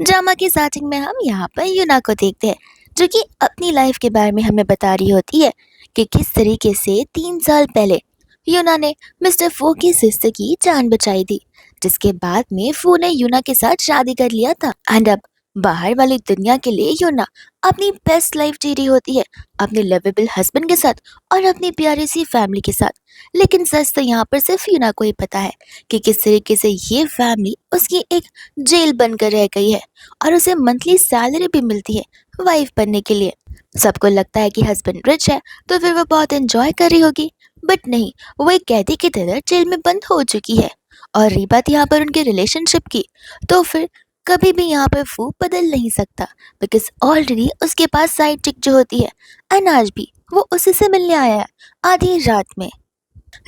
Drama की starting में हम यहाँ पर यूना को देखते हैं जो कि अपनी लाइफ के बारे में हमें बता रही होती है कि किस तरीके से 3 साल पहले यूना ने मिस्टर फो की सिस्टर की जान बचाई थी, जिसके बाद में फो ने यूना के साथ शादी कर लिया था। एंड अब बाहर वाली दुनिया के लिए यूना अपनी बेस्ट लाइफ जी रही होती है अपने लवेबल हस्बैंड के साथ और अपनी प्यारी सी फैमिली के साथ। लेकिन सच तो यहाँ पर सिर्फ यूना को ही पता है कि किस तरीके से ये फैमिली उसकी एक जेल बनकर रह गई है और उसे मंथली सैलरी भी मिलती है वाइफ बनने के लिए। सबको लगता है कि हस्बैंड रिच है तो फिर वो बहुत एंजॉय कर रही होगी, बट नहीं, वो एक कैदी की तरह जेल में बंद हो चुकी है। और रही बात यहाँ पर उनके रिलेशनशिप की, तो फिर कभी भी यहाँ पर फू बदल नहीं सकता बिकॉज ऑलरेडी उसके पास साइड चिक जो होती है, एंड आज भी वो उसी से मिलने आया है आधी रात में।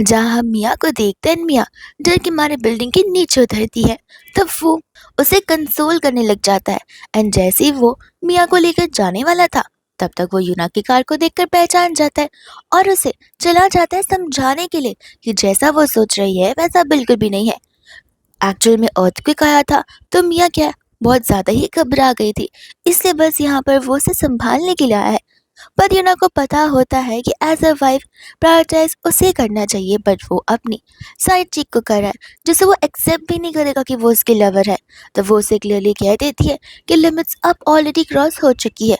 जहाँ हम मिया को देखते हैं, मिया डर के मारे बिल्डिंग के नीचे उतरती है, तब वो उसे कंसोल करने लग जाता है। एंड जैसे ही वो मिया को लेकर जाने वाला था, तब तक वो यूना की कार को देखकर पहचान जाता है और उसे चला जाता है समझाने के लिए कि जैसा वो सोच रही है वैसा बिल्कुल भी नहीं है। एक्चुअल में अर्थक्वेक आया था तो मिया क्या बहुत ज्यादा ही घबरा गई थी, इसलिए बस यहाँ पर वो उसे संभालने के लिए आया है। पर यूना को पता होता है कि एज अ वाइफ प्रायोरिटाइज उसे करना चाहिए, बट वो अपनी साइड चिक को कर रहा है जिसे वो एक्सेप्ट भी नहीं करेगा कि वो उसकी लवर है। तो वो उसे क्लियरली कह देती है कि लिमिट्स अब ऑलरेडी क्रॉस हो चुकी है।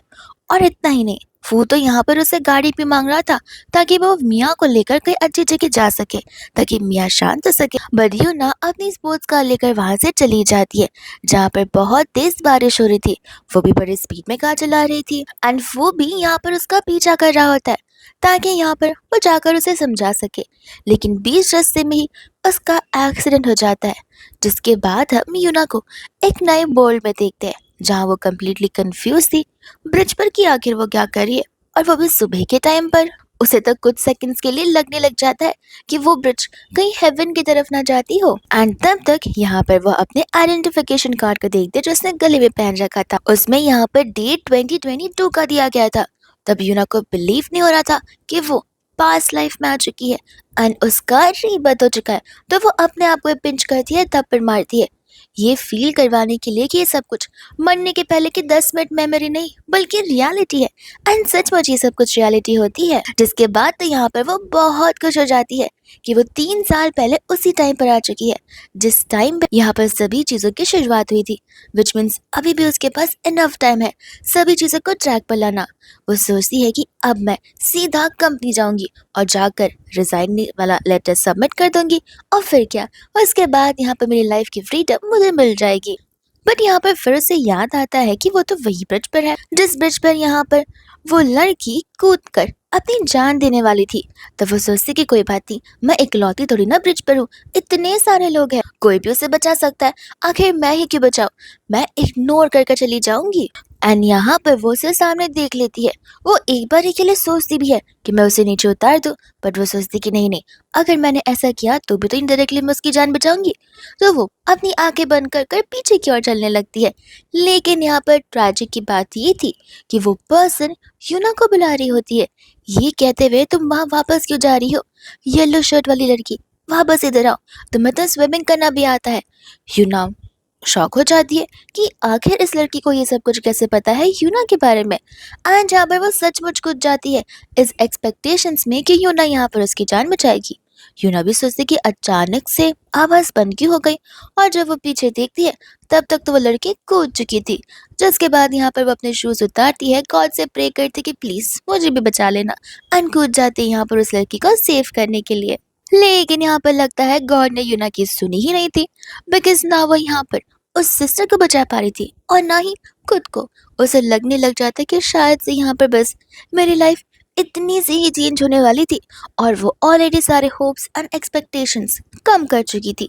और इतना ही नहीं, वो तो यहाँ पर उसे गाड़ी भी मांग रहा था ताकि वो मिया को लेकर कहीं अच्छी जगह जा सके ताकि मिया शांत हो सके। बट यूना अपनी स्पोर्ट्स कार लेकर वहां से चली जाती है जहाँ पर बहुत तेज बारिश हो रही थी। वो भी बड़ी स्पीड में कार चला रही थी एंड वो भी यहाँ पर उसका पीछा कर रहा होता है ताकि यहाँ पर वो जाकर उसे समझा सके। लेकिन बीच रास्ते में ही उसका एक्सीडेंट हो जाता है, जिसके बाद हम यूना को एक नए वर्ल्ड में देखते हैं जहाँ वो कम्प्लीटली कंफ्यूज थी ब्रिज पर कि आखिर वो क्या कर रही है, और वो भी सुबह के टाइम पर। उसे तो कुछ सेकंड्स के लिए लगने लग जाता है कि वो ब्रिज कहीं हेवन की तरफ ना जाती हो। एंड तब तक यहाँ पर वो अपने आइडेंटिफिकेशन कार्ड को देखते जो उसने गले में पहन रखा था, उसमें यहाँ पर डेट 2022 का दिया गया था। तब यूना को बिलीव नहीं हो रहा था कि वो पास्ट लाइफ में आ चुकी है एंड उसका रीबर्थ हो चुका है। तो वो अपने आप को पिंच करती है, तब पर मारती है, ये फील करवाने के लिए कि ये सब कुछ मरने के पहले की 10 मिनट मेमोरी नहीं बल्कि रियलिटी है। एंड सचमुच ये सब कुछ रियलिटी होती है। जिसके बाद तो यहाँ पर वो बहुत खुश हो जाती है कि वो 3 साल पहले उसी टाइम पर आ चुकी है जिस टाइम पे यहाँ पर सभी चीजों की शुरुआत हुई थी, विच मीन्स अभी भी उसके पास इनफ टाइम है सभी चीजों को ट्रैक पर लाना। वो सोचती है कि अब मैं सीधा कंपनी जाऊंगी और जाकर रिजाइन वाला लेटर सबमिट कर दूंगी, और फिर क्या, उसके बाद यहाँ पर मेरी लाइफ की फ्रीडम मुझे मिल जाएगी। बट यहाँ पर फिर से याद आता है कि वो तो वही ब्रिज पर है जिस ब्रिज पर यहाँ पर वो लड़की कूद कर अपनी जान देने वाली थी। तो वो सोचती कि कोई बात नहीं, मैं इकलौती थोड़ी ना ब्रिज पर हूँ, इतने सारे लोग हैं, कोई भी उसे बचा सकता है, आखिर मैं ही क्यों बचाऊं, मैं इग्नोर करके चली जाऊंगी। एंड यहाँ पर वो उसे सामने देख लेती है। वो एक बार के लिए सोचती भी है कि मैं उसे नीचे उतार दूं, बट वो सोचती कि नहीं नहीं, अगर मैंने ऐसा किया तो भी तो इनडायरेक्टली मैं उसकी जान बचाऊंगी। तो वो अपनी आंखें बंद कर कर पीछे की ओर चलने लगती है। लेकिन यहाँ पर ट्रैजिक की बात ये थी कि वो पर्सन यूना को बुला रही होती है, ये कहते हुए तुम वहां वापस क्यों जा रही हो, येलो शर्ट वाली लड़की वापस इधर आओ, तुम्हें तो स्विमिंग करना भी आता है। यूना शॉक हो जाती है कि आखिर इस लड़की को ये सब कुछ कैसे पता है यूना के बारे में। एंड जहाँ पर वो सचमुच कूद जाती है इस एक्सपेक्टेशंस में कि यूना यहाँ पर उसकी जान बचाएगी। यूना भी सोचती कि अचानक से आवाज बंद क्यों हो गई, और जब वो पीछे देखती है तब तक तो वो लड़की कूद चुकी थी। जिसके बाद यहाँ पर वो अपने शूज उतारती है, गॉड से प्रे करती कि प्लीज मुझे भी बचा लेना, एंड कूद जाती है यहाँ पर उस लड़की को सेव करने के लिए। लेकिन यहाँ पर लगता है गॉड ने यूना की सुनी ही नहीं थी, बिकॉज ना वो यहाँ पर उस सिस्टर को बचा पा रही थी और ना ही खुद को। उसे लगने लग जाता है कि शायद से यहाँ पर बस मेरी लाइफ इतनी सी ही चेंज होने वाली थी, और वो ऑलरेडी सारे होप्स एंड एक्सपेक्टेशंस कम कर चुकी थी।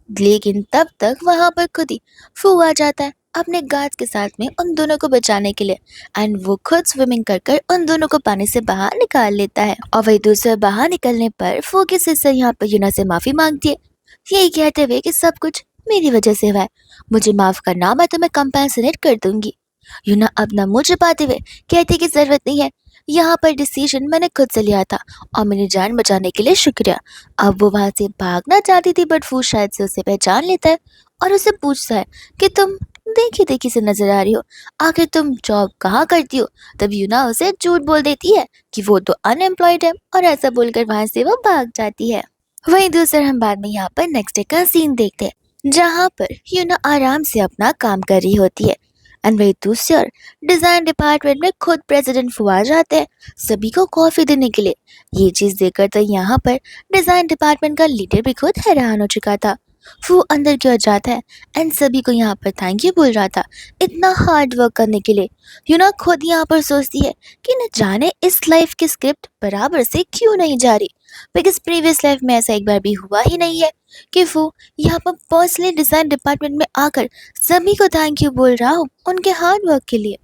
लेकिन तब तक वहां पर खुद ही फू आ जाता है अपने गार्ड्स के साथ में उन दोनों को बचाने के लिए, एंड वो खुद स्विमिंग कर कर उन दोनों को पानी से बाहर निकाल लेता है। और वही दूसरे बाहर निकलने पर फू की सिस्टर यहाँ पर यूना से माफी मांगती है, यही कहते हुए कि सब कुछ मेरी वजह से हुआ है, मुझे माफ करना, मैं तुम्हें कंपेंसेट कर दूंगी। यूना अपना मुंह छिपाते हुए कहती कि जरूरत नहीं है, यहाँ पर डिसीजन मैंने खुद से लिया था और मेरी जान बचाने के लिए शुक्रिया। अब वो वहां से भागना चाहती थी, बट फू शायद से उसे पहचान लेता है और उसे पूछता है कि तुम देखी देखी से नजर आ रही हो। आखिर तुम जॉब कहाँ करती हो? तब यूना उसे झूठ बोल देती है कि वो तो अनएम्प्लॉयड है और ऐसा बोलकर वहां से वो भाग जाती है। वहीं दूसरा हम बाद में यहाँ पर नेक्स्ट डे का सीन देखते हैं, जहाँ पर यूना आराम से अपना काम कर रही होती है। एंड वही दूसरी ओर डिजाइन डिपार्टमेंट में खुद प्रेसिडेंट फुआद जाते हैं सभी को कॉफी देने के लिए। ये चीज देखकर तो यहाँ पर डिजाइन डिपार्टमेंट का लीडर भी खुद हैरान हो चुका था। वो अंदर की ओर जाता है एंड सभी को यहाँ पर थैंक यू बोल रहा था इतना हार्ड वर्क करने के लिए। यूना खुद यहाँ पर सोचती है कि न जाने इस लाइफ की स्क्रिप्ट बराबर से क्यों नहीं जा रही, बिकॉज प्रीवियस लाइफ में ऐसा एक बार भी हुआ ही नहीं है कि वो यहाँ पर पर्सनली डिजाइन डिपार्टमेंट में आकर सभी को थैंक यू बोल रहा हो उनके हार्ड वर्क के लिए।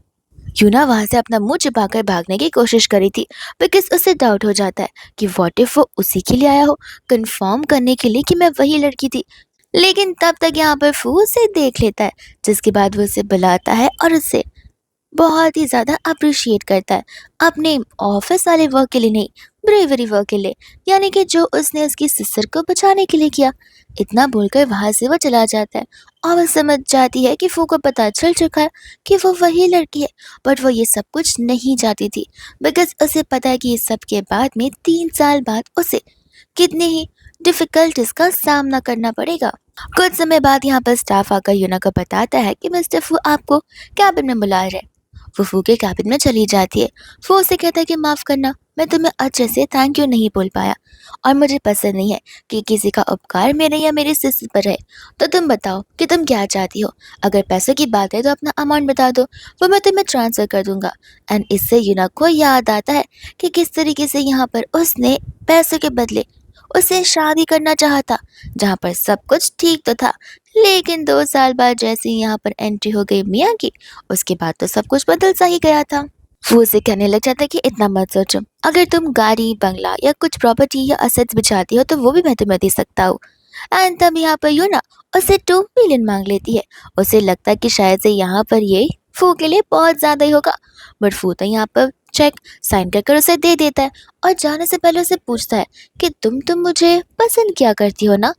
यूना वहां से अपना मुंह छिपाकर भागने की कोशिश करी थी, बिकॉज उसे डाउट हो जाता है कि व्हाट इफ वो उसी के लिए आया हो, कंफर्म करने के लिए कि मैं वही लड़की थी। लेकिन तब तक यहाँ पर फू उसे देख लेता है, जिसके बाद वो उसे बुलाता है और उसे बहुत ही ज़्यादा अप्रिशिएट करता है अपने ऑफिस वाले वर्क के लिए नहीं, ब्रेवरी वर्क के लिए, यानी कि जो उसने उसकी सिस्टर को बचाने के लिए किया। इतना बोलकर वहां से वो चला जाता है और वो समझ जाती है कि फू को पता चल चुका है कि वो वही लड़की है, बट वो ये सब कुछ नहीं चाहती थी, बिकॉज उसे पता है कि इस सब के बाद में 3 साल बाद उसे कितनी ही डिफिकल्टीज का सामना करना पड़ेगा। कुछ समय बाद यहाँ पर स्टाफ आकर यूना को बताता है कि मिस्टर फू आपको कैबिन में बुला रहे हैं। वो फू के कैबिन में चली जाती है। फू उसे कहता है कि माफ़ करना, मैं तुम्हें अच्छे से थैंक यू नहीं बोल पाया और मुझे पसंद नहीं है कि किसी का उपकार मेरे या मेरी सिस्टर पर है। तो तुम बताओ कि तुम क्या चाहती हो? अगर पैसों की बात है तो अपना अमाउंट बता दो, वो मैं तुम्हें ट्रांसफ़र कर दूंगा। एंड इससे यूना को याद आता है कि किस तरीके से यहाँ पर उसने पैसों के बदले उसे शादी करना चाहा था, जहाँ पर सब कुछ ठीक तो था, लेकिन 2 साल बाद जैसे ही यहाँ पर एंट्री हो गई मियाँ की, उसके बाद तो सब कुछ बदल सा ही गया था। वो उसे कहने लग जाता है कि इतना मत सोचो, अगर तुम गाड़ी बंगला या कुछ प्रॉपर्टी या असेट्स भी चाहती हो तो वो भी मैं तुम्हें दे सकता हूँ। एंड तब यहाँ पर यूना उसे 2 मिलियन मांग लेती है। उसे लगता है कि शायद से यहाँ पर ये फू के लिए बहुत ज़्यादा ही होगा, बट फू तो यहाँ पर चेक साइन कर उसे दे देता है और जाने से पहले उसे पूछता है कि तुम मुझे पसंद क्या करती हो ना?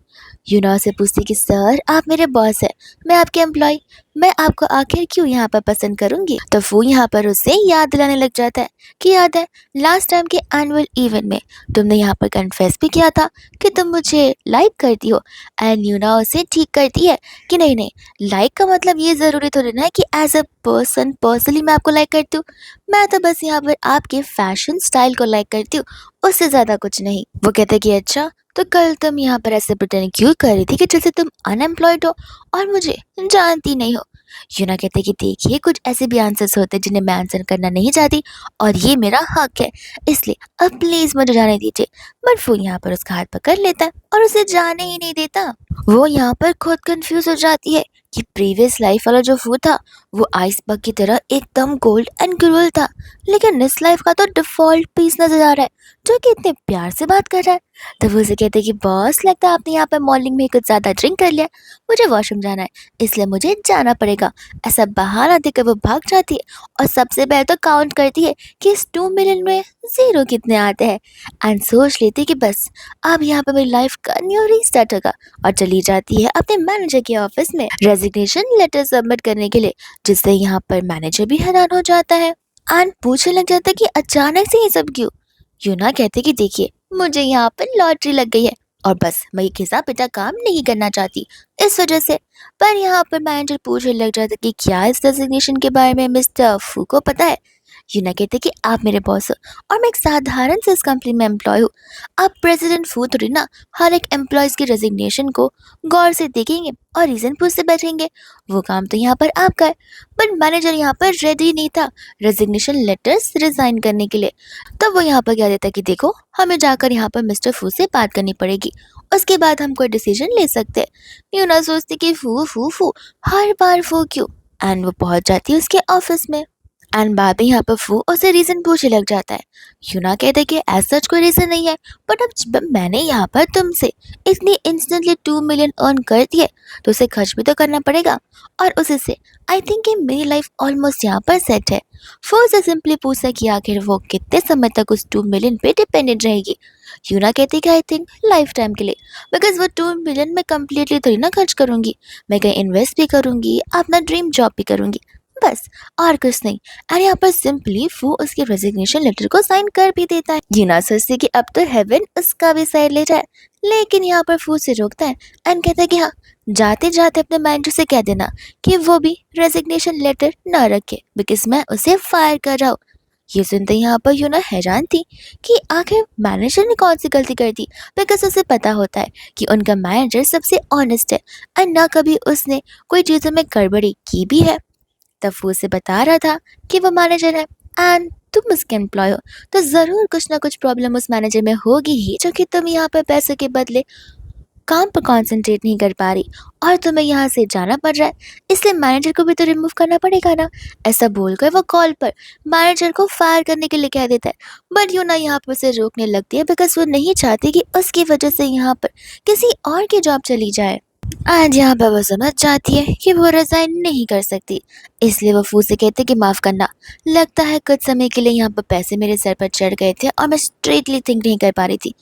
यूना से पूछती कि सर आप मेरे बॉस है, मैं आपके एम्प्लॉय, मैं आपको आखिर क्यों यहाँ पर पसंद करूंगी? तो वो यहाँ पर उसे याद दिलाने लग जाता है कि याद है लास्ट टाइम के एनुअल इवेंट में तुमने यहाँ पर कन्फेस भी किया था कि तुम मुझे लाइक करती हो। एंड यूना उसे ठीक करती है कि नहीं नहीं, लाइक का मतलब ये ज़रूरी थोड़ी ना है कि एज अ पर्सन पर्सनली मैं आपको लाइक करती हूँ, मैं तो बस यहाँ पर आपके फैशन स्टाइल को लाइक करती हूँ, उससे ज़्यादा कुछ नहीं। वो कहते कि अच्छा, तो कल तुम यहाँ पर ऐसे प्रिटेंड क्यों कर रही थी कि जैसे तुम अनएम्प्लॉयड हो और मुझे जानती नहीं हो? यूना कहते कि देखिए कुछ ऐसे भी आंसर्स होते हैं जिन्हें मैं आंसर करना नहीं चाहती और ये मेरा हक है, इसलिए अब प्लीज मुझे जाने दीजिए। बट वो यहाँ पर उसका हाथ पकड़ लेता है और उसे जाने ही नहीं देता। वो यहाँ पर खुद कंफ्यूज हो जाती है कि प्रीवियस लाइफ वाला जो फू था वो आइसबर्ग की तरह एकदम गोल्ड एंड क्रूअल था, लेकिन इस लाइफ का तो डिफॉल्ट पीस नजर आ रहा है जो कि इतने प्यार से बात कर रहा है। तो वो उसे कहते कि बॉस लगता है आपने यहाँ पर मॉर्निंग में कुछ ज़्यादा ड्रिंक कर लिया, मुझे वॉशरूम जाना है इसलिए मुझे जाना पड़ेगा। ऐसा बहाना देकर वो भाग जाती है और सबसे पहले तो काउंट करती है कि इस 2 मिलियन में ज़ीरो कितने आते हैं एंड सोच लेती है कि बस अब यहाँ पर मेरी लाइफ का न्यू रीस्टार्ट होगा और चली जाती है अपने मैनेजर के ऑफिस में रेजिग्नेशन लेटर सबमिट करने के लिए, जिससे यहाँ पर मैनेजर भी हैरान हो जाता है एंड पूछने लग जाता है कि अचानक से ये सब क्यों? यूना कहते कि देखिए मुझे यहाँ पर लॉटरी लग गई है और बस मैं ये घिसा पिटा काम नहीं करना चाहती इस वजह से। पर यहाँ पर मैनेजर पूछने लग जाता कि क्या इस रेजिग्नेशन के बारे में मिस्टर फू को पता है? यूना कहते कि आप मेरे बॉस हो और मैं एक साधारण से इस कंपनी में एम्प्लॉय हूँ, आप प्रेसिडेंट फू थोड़ी ना हर एक एम्प्लॉयज़ की रेजिग्नेशन को गौर से देखेंगे और रीज़न पूछते बैठेंगे, वो काम तो यहाँ पर आपका है। बट मैनेजर यहाँ पर रेडी नहीं था रेजिग्नेशन लेटर्स रिजाइन करने के लिए। तब वो यहाँ पर कह देता कि देखो हमें जाकर यहाँ पर मिस्टर फू से बात करनी पड़ेगी, उसके बाद हम कोई डिसीजन ले सकते हैं। यूना सोचती कि फू फू फू हर बार फू क्यों, एंड वो पहुँच जाती है उसके ऑफिस में। एंड बाद में यहाँ पर फू उसे रीजन पूछने लग जाता है। यूना कहते कि ऐसा कोई रीजन नहीं है, बट अब जब मैंने यहाँ पर तुमसे इतनी इंस्टेंटली 2 मिलियन अर्न कर दिए तो उसे खर्च भी तो करना पड़ेगा, और उसी से आई थिंक कि मेरी लाइफ ऑलमोस्ट यहाँ पर सेट है। फू से सिंपली पूछा कि आखिर वो कितने समय तक उस 2 मिलियन पे डिपेंडेंट रहेगी। यूना कहती कि आई थिंक लाइफ टाइम के लिए, बिकॉज वो 2 मिलियन मैं कम्प्लीटली थोड़ी ना खर्च करूंगी, मैं कहीं इन्वेस्ट भी करूंगी, अपना ड्रीम जॉब भी करूंगी, बस और कुछ नहीं। और यहाँ पर सिंपली वो उसके रेजिग्नेशन लेटर को साइन कर भी देता है। यूना सोचती कि अब तो हेवन उसका भी साइड ले जाए, लेकिन यहाँ पर फू से रोकता है एंड कहता है कि हाँ, जाते जाते अपने मैनेजर से कह देना कि वो भी रेजिग्नेशन लेटर ना रखे, बिकॉज मैं उसे फायर कर रहा हूँ। ये सुनते यहाँ पर यूना हैरान थी कि आखिर मैनेजर ने कौन सी गलती कर दी, बिकॉज उसे पता होता है कि उनका मैनेजर सबसे ऑनेस्ट है और ना कभी उसने कोई चीज़ों में गड़बड़ी की भी है। तब वो उसे बता रहा था कि वो मैनेजर है एंड तुम उसके एम्प्लॉय हो, तो ज़रूर कुछ ना कुछ प्रॉब्लम उस मैनेजर में होगी ही, जो कि तुम यहाँ पर पैसे के बदले काम पर कंसंट्रेट नहीं कर पा रही और तुम्हें यहाँ से जाना पड़ रहा है, इसलिए मैनेजर को भी तो रिमूव करना पड़ेगा ना। ऐसा बोलकर वो कॉल पर मैनेजर को फायर करने के लिए कह देता है, बट यूना यहाँ पर उसे रोकने लगती है बिकॉज वो नहीं चाहती कि उसकी वजह से यहाँ पर किसी और की जॉब चली जाए। आज यहाँ पर वो समझ जाती है कि वो रिजाइन नहीं कर सकती, इसलिए वो फू से कहते कि माफ़ करना, लगता है कुछ समय के लिए यहाँ पर पैसे मेरे सर पर चढ़ गए थे और मैं स्ट्रेटली थिंक नहीं कर पा रही थी,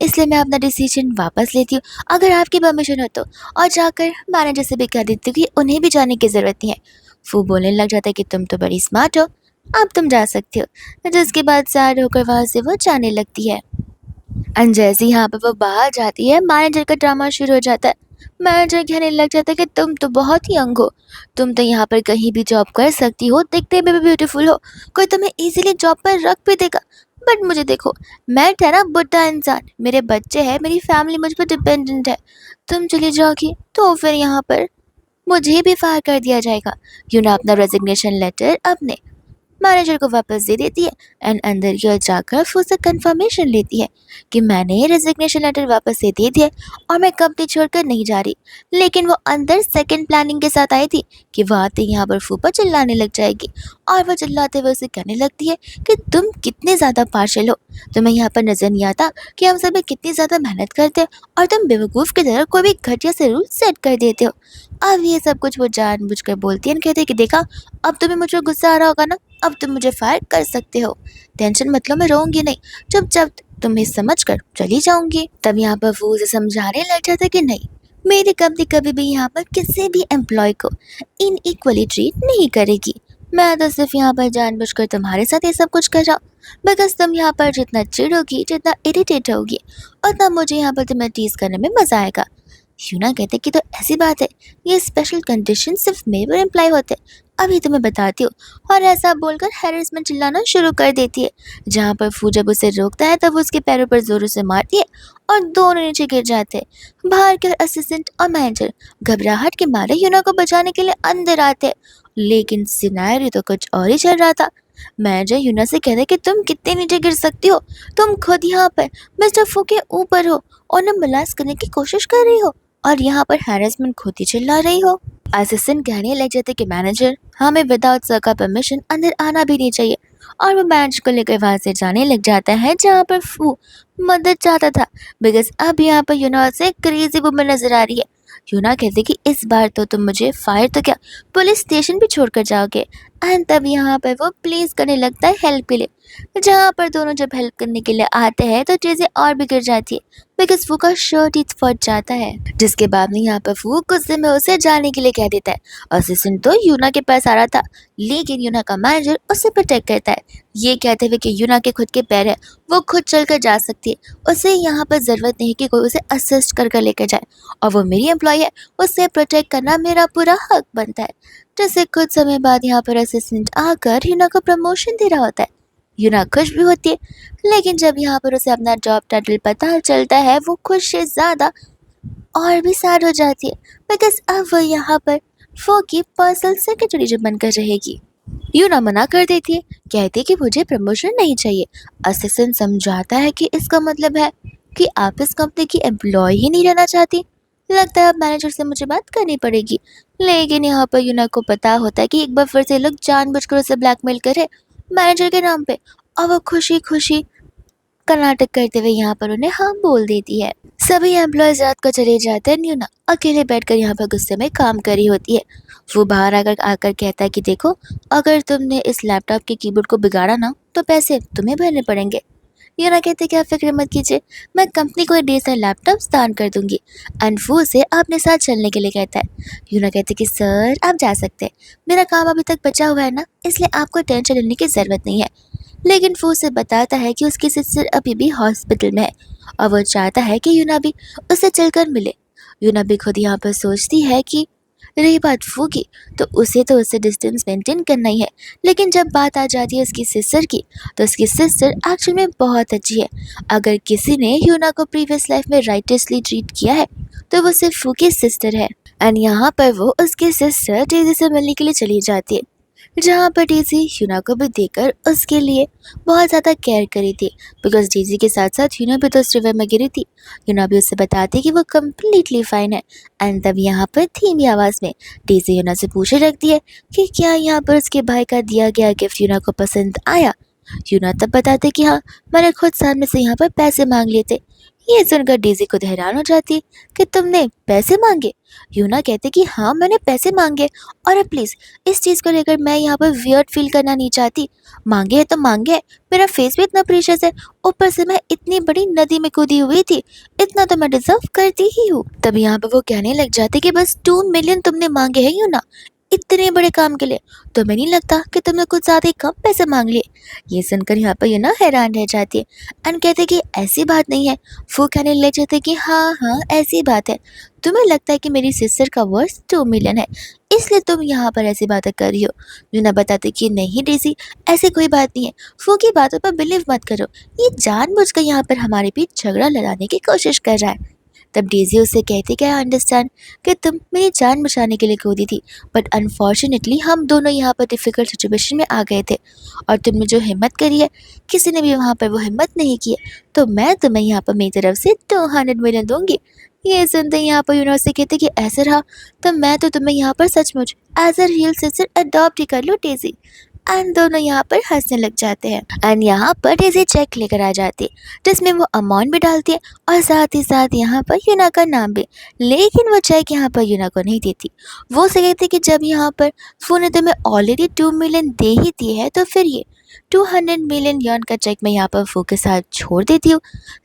इसलिए मैं अपना डिसीजन वापस लेती हूँ, अगर आपकी परमिशन हो तो, और जाकर मैनेजर से भी कह देती हूँ कि उन्हें भी जाने की ज़रूरत नहीं है। फू बोलने लग जाता है कि तुम तो बड़ी स्मार्ट हो, अब तुम जा सकती हो, जिसके बाद सैड होकर वहाँ से वो जाने लगती है। एंड जैसे ही यहाँ पर वो बाहर जाती है, मैनेजर का ड्रामा शुरू हो जाता है। मैनेजर कहने लग जाता है कि तुम तो बहुत ही यंग हो, तुम तो यहाँ पर कहीं भी जॉब कर सकती हो, दिखते में भी ब्यूटीफुल हो, कोई तुम्हें इजीली जॉब पर रख भी देगा, बट मुझे देखो, मैं था ना बुढ़ा इंसान, मेरे बच्चे हैं, मेरी फैमिली मुझ पर डिपेंडेंट है, तुम चली जाओगी तो फिर यहाँ पर मुझे भी फायर कर दिया जाएगा। यूँ ना अपना रेजिग्नेशन लेटर अपने मैनेजर को वापस दे देती है एंड अंदर की ओर जाकर फिर से कंफर्मेशन लेती है कि मैंने रेजिग्नेशन लेटर वापस से दे दिया और मैं कंपनी छोड़कर नहीं जा रही। लेकिन वो अंदर सेकंड प्लानिंग के साथ आई थी कि वो आते ही यहाँ पर फूफा चिल्लाने लग जाएगी और वो चिल्लाते हुए उसे कहने लगती है कि तुम कितने ज़्यादा पार्शल हो, तुम्हें यहाँ पर नजर नहीं आता कि हम सभी कितनी ज़्यादा मेहनत करते हैं और तुम बेवकूफ़ की तरह कोई भी घटिया से रूल सेट कर देते हो। अब ये सब कुछ वो जानबूझकर बोलती है, कहते कि देखा, अब तुम्हें मुझ पर गुस्सा आ रहा होगा ना, अब तुम मुझे फायर कर सकते हो, टेंशन मत लो, मैं रोऊंगी नहीं, चुपचाप तुम्हें समझ कर चली जाऊंगी। तब यहाँ पर वो उसे समझाने लग जाता कि नहीं, मेरी कंपनी कभी भी यहाँ पर किसी भी एम्प्लॉय को इनइक्वली ट्रीट नहीं करेगी, मैं तो सिर्फ यहाँ पर जानबूझकर तुम्हारे साथ ये सब कुछ कर रहा हूँ, बिकॉज तुम यहाँ पर जितना चिढ़ोगी, जितना इरिटेट होगी, उतना मुझे यहाँ पर तुम्हें टीज करने में मजा आएगा। यूना कहते कि तो ऐसी बात है, ये स्पेशल कंडीशन सिर्फ मेरे पर अप्लाई होते, अभी तुम्हें बताती हूँ। और ऐसा बोलकर हैरेसमेंट चिल्लाना शुरू कर देती है। जहाँ पर फू जब उसे रोकता है तब उसके पैरों पर जोरों से मारती है और दोनों नीचे गिर जाते हैं। बाहर के असिस्टेंट और मैनेजर घबराहट के मारे यूना को बचाने के लिए अंदर आते हैं, लेकिन सिनेरियो तो कुछ और ही चल रहा था। मैनेजर यूना से कहते कि तुम कितने नीचे गिर सकती हो, तुम खुद यहाँ पर मिस्टर फू के ऊपर हो और उन्हें मोलेस्ट करने की कोशिश कर रही हो और यहाँ पर हैरेसमेंट खुद ही चिल्ला रही हो। असिस्टेंट कहने लग जाते कि मैनेजर, हमें विदाउट सर का परमिशन अंदर आना भी नहीं चाहिए, और वो मैनेजर को लेकर वहां से जाने लग जाता है जहाँ पर फू मदद चाहता था, बिकॉज अब यहाँ पर यूना से क्रेजी वुमन नजर आ रही है। यूना कहते कि इस बार तो तुम मुझे फायर तो क्या, पुलिस स्टेशन भी छोड़कर जाओगे। एंड तब यहाँ पर वो प्लीज करने लगता है हेल्प के लिए, जहाँ पर दोनों जब हेल्प करने के लिए आते हैं तो चीजें और बिगड़ जाती है, बिकॉज फू का शर्ट ही फट जाता है, जिसके बाद में यहाँ पर फू गुस्से में उसे जाने के लिए कह देता है। असिस्टेंट तो यूना के पास आ रहा था, लेकिन यूना का मैनेजर उसे प्रोटेक्ट करता है, ये कहते हुए कि यूना के खुद के पैर है, वो खुद चलकर जा सकती है, उसे यहाँ पर जरूरत नहीं कि कोई उसे असिस्ट कर लेकर जाए, और वो मेरी एम्प्लॉय है, उसे प्रोटेक्ट करना मेरा पूरा हक बनता है। जैसे कुछ समय बाद यहाँ पर असिस्टेंट आकर यूना को प्रमोशन दे रहा होता है। यूना खुश भी होती है, लेकिन जब यहाँ पर उसे अपना जॉब टाइटल पता चलता है वो खुश से ज़्यादा और भी सैड हो जाती है, बिकॉज अब वो यहाँ पर फो की पर्सनल सेक्रेटरी जो बनकर रहेगी। यूना मना कर देती है, कहती कि मुझे प्रमोशन नहीं चाहिए। असिस्टेंट समझाता है कि इसका मतलब है कि आप इस कंपनी की एम्प्लॉय ही नहीं रहना चाहती, लगता है अब मैनेजर से मुझे बात करनी पड़ेगी। लेकिन यहाँ पर यूना को पता होता है कि एक बार फिर से लोग जानबूझकर उसे ब्लैकमेल करे मैनेजर के नाम पे, और वो खुशी खुशी का नाटक करते हुए यहाँ पर उन्हें हाँ बोल देती है। सभी एम्प्लॉयज रात को चले जाते हैं। न्यूना अकेले बैठकर यहाँ पर गुस्से में काम कर रही होती है। वो बाहर आकर आकर कहता है कि देखो, अगर तुमने इस लैपटॉप के कीबोर्ड को बिगाड़ा ना तो पैसे तुम्हें भरने पड़ेंगे। यूना कहते कि आप फिक्र मत कीजिए, मैं कंपनी को एक DSLR लैपटॉप दान कर दूंगी। एंड वो उसे अपने साथ चलने के लिए कहता है। यूना कहते कि सर आप जा सकते हैं, मेरा काम अभी तक बचा हुआ है ना, इसलिए आपको टेंशन लेने की ज़रूरत नहीं है। लेकिन वो उसे बताता है कि उसकी सिस्टर अभी भी हॉस्पिटल में है और वो चाहता है कि यूना भी उससे चलकर मिले। यूना भी खुद यहाँ पर सोचती है कि रही बात फू की, तो उसे उससे डिस्टेंस मेंटेन करना ही है। लेकिन जब बात आ जाती है उसकी सिस्टर की, तो उसकी सिस्टर एक्चुअल में बहुत अच्छी है। अगर किसी ने यूना को प्रीवियस लाइफ में राइटियसली ट्रीट किया है तो वो सिर्फ फू की सिस्टर है। एंड यहाँ पर वो उसकी सिस्टर डेजी से मिलने के लिए चली जाती है, जहाँ पर डेजी यूना को भी देखकर उसके लिए बहुत ज़्यादा केयर करी थी, बिकॉज डेजी के साथ साथ यूना भी तो उस रिवर में गिरी थी। यूना भी उससे बताती कि वो कम्प्लीटली फाइन है। एंड तब यहाँ पर धीमी आवाज़ में डेजी यूना से पूछने लगती है कि क्या यहाँ पर उसके भाई का दिया गया गिफ्ट यूना को पसंद आया। यूना तब बताते कि हाँ, मैंने खुद सामने से यहाँ पर पैसे मांग लिए थे। ये सुनकर डेजी खुद हैरान हो जाती है कि तुमने पैसे मांगे। यूना कहते कि हाँ मैंने पैसे मांगे, और अब प्लीज़ इस चीज़ को लेकर मैं यहाँ पर वियर्ड फील करना नहीं चाहती। मांगे है तो मांगे है, मेरा फेस भी इतना प्रीशियस है, ऊपर से मैं इतनी बड़ी नदी में कूदी हुई थी, इतना तो मैं डिजर्व करती ही हूँ। तब यहाँ पर वो कहने लग जाते कि बस 2 मिलियन तुमने मांगे हैं यूना, इतने बड़े काम के लिए। तुम्हें नहीं लगता कि तुमने कुछ ज़्यादा ही कम पैसे मांग लिए। ये सुनकर यहाँ पर यूना हैरान रह जाती है एंड कहते कि ऐसी बात नहीं है। वो कहने लग जाते कि हाँ हाँ ऐसी बात है, तुम्हें लगता है कि मेरी सिस्टर का वर्थ 2 मिलियन है, इसलिए तुम यहाँ पर ऐसी बातें कर रही हो। यूना बताते कि नहीं डेजी, ऐसी कोई बात नहीं है, वो की बातों पर बिलीव मत करो, ये जानबूझकर यहाँ पर हमारे बीच झगड़ा लड़ाने की कोशिश कर रहा है। तब डेजी उससे कहती कि आई अंडरस्टैंड कि तुम मेरी जान बचाने के लिए कूदी थी, बट अनफॉर्चुनेटली हम दोनों यहाँ पर डिफ़िकल्ट सिचुएशन में आ गए थे, और तुमने जो हिम्मत करी है किसी ने भी वहाँ पर वो हिम्मत नहीं की है, तो मैं तुम्हें यहाँ पर मेरी तरफ से 200 मिलियन दूंगी। ये सुनते ही यहाँ पर यूनिवर्सिटी कहते कि ऐसा रहा तो मैं तो तुम्हें यहाँ पर सचमुच as a real sister adopt ही कर लूँ डेजी। एंड दोनों यहाँ पर हंसने लग जाते हैं। एंड यहाँ पर डेजी चेक लेकर आ जाती है, जिसमें वो अमाउंट भी डालती है और साथ ही साथ यहाँ पर यूना का नाम भी। लेकिन वो चेक यहाँ पर यूना को नहीं देती। वो से कहती कि जब यहाँ पर फोन ने तुम्हें ऑलरेडी 2 मिलियन दे ही दिए है, तो फिर ये 200 मिलियन यॉन का चेक मैं यहाँ पर फू के साथ छोड़ देती हूँ।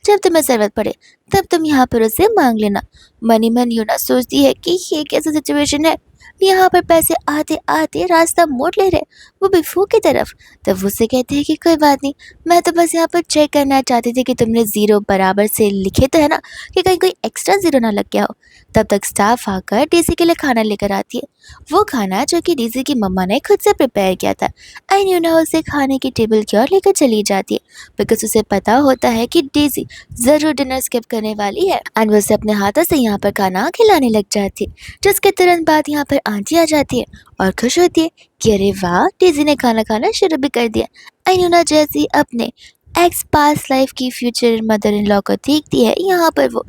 जब तुम्हें ज़रूरत पड़े तब तुम यहाँ पर उसे मांग लेना। मनी मन यूना सोचती है कि ये कैसा सिचुएशन है, यहाँ पर पैसे आते आते रास्ता मोड़ ले रहे, वो भी फू की तरफ। तब वो से कहते हैं कि कोई बात नहीं, मैं तो बस यहाँ पर चेक करना चाहती थी कि तुमने ज़ीरो बराबर से लिखे तो है ना, कि कहीं कोई एक्स्ट्रा ज़ीरो ना लग गया हो। तब तक स्टाफ आकर डेजी के लिए खाना लेकर आती है, वो खाना जो कि डेजी की मम्मा ने खुद से प्रिपेयर किया था। एंड यूना उसे खाने की टेबल की ओर लेकर चली जाती है, बिकॉज उसे पता होता है कि डेजी ज़रूर डिनर स्किप करने वाली है। एंड वो उसे अपने हाथों से यहाँ पर खाना खिलाने लग जाती है, जिसके तुरंत बाद यहाँ पर आंटी आ जाती है और खुश होती है कि अरे वाह, डेजी ने खाना खाना शुरू भी कर दिया। एंड यूना जैसी अपने एक्स पास्ट लाइफ की फ्यूचर मदर इन लॉ को देखती है, यहाँ पर वो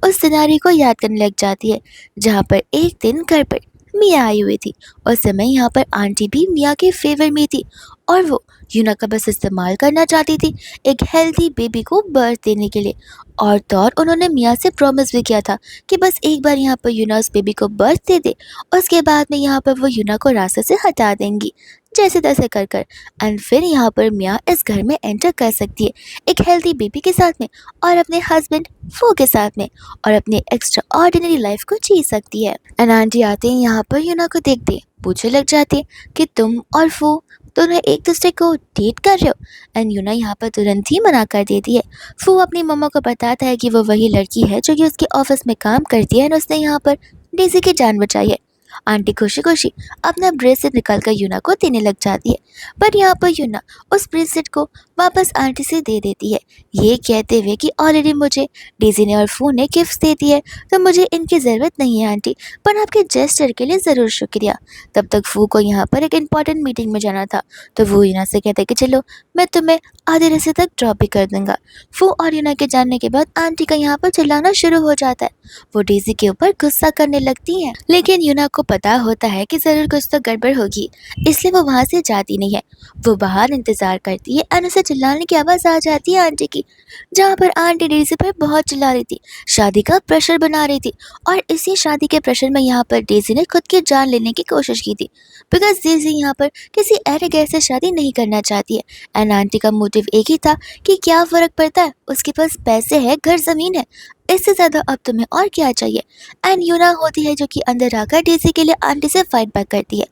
उस सिनारी को याद करने लग जाती है जहाँ पर एक दिन घर पर मिया आई हुई थी। उस समय यहाँ पर आंटी भी मिया के फेवर में थी और वो यूना का बस इस्तेमाल करना चाहती थी एक हेल्दी बेबी को बर्थ देने के लिए। और तो और उन्होंने मिया से प्रॉमिस भी किया था कि बस एक बार यहाँ पर यूना उस बेबी को बर्थ दे दे, उसके बाद में यहाँ पर वो यूना को रास्ते से हटा देंगी जैसे तैसे कर कर। एंड फिर यहाँ पर मिया इस घर में एंटर कर सकती है एक हेल्दी बेबी के साथ में और अपने हस्बैंड फू के साथ में, और अपने एक्स्ट्रा ऑर्डिनरी लाइफ को जी सकती है। एंड आंटी आते ही यहाँ पर यूना को देखते पूछने लग जाती है कि तुम और फू दोनों एक दूसरे को डेट कर रहे हो। एंड यूना यहाँ पर तुरंत ही मना कर देती है। फू अपनी मम्मा को बताता है कि वो वही लड़की है जो कि उसके ऑफिस में काम करती है और उसने यहाँ पर डेजी की जान बचाई है। आंटी खुशी खुशी अपना ब्रेसलेट निकालकर यूना को देने लग जाती है, पर यहाँ पर यूना उस ब्रेसलेट को वापस आंटी से दे देती है, ये कहते हुए कि ऑलरेडी मुझे डेजी ने और फू ने गिफ्ट दे दी है, तो मुझे इनकी ज़रूरत नहीं है आंटी, पर आपके जेस्चर के लिए ज़रूर शुक्रिया। तब तक फू को यहाँ पर एक इम्पॉर्टेंट मीटिंग में जाना था, तो वो यूना से कहते कि चलो मैं तुम्हें आधे रास्ते तक ड्रॉप भी कर दूंगा। फू और यूना के जानने के बाद आंटी का यहाँ पर चिल्लाना शुरू हो जाता है। वो डेजी के ऊपर गुस्सा करने लगती हैं, लेकिन यूना को पता होता है कि ज़रूर कुछ तो गड़बड़ होगी, इसलिए वो वहाँ से जाती नहीं है। वो बाहर इंतज़ार करती है और उसे चिल्लाने की आवाज़ आ जाती है आंटी की, जहाँ पर आंटी डेज़ी पर बहुत चिल्ला रही थी, शादी का प्रेशर बना रही थी। और इसी शादी के प्रेशर में यहाँ पर डेज़ी ने खुद की जान लेने की कोशिश की थी, बिकॉज़ डेज़ी यहाँ पर किसी अरे गैर से शादी नहीं करना चाहती है। एंड आंटी का मोटिव एक ही था कि क्या फ़र्क पड़ता है, उसके पास पैसे है, घर ज़मीन है, इससे ज़्यादा अब तुम्हें और क्या चाहिए। एंड यूना होती है जो कि अंदर आकर डेज़ी के लिए आंटी से फाइट बैक करती है।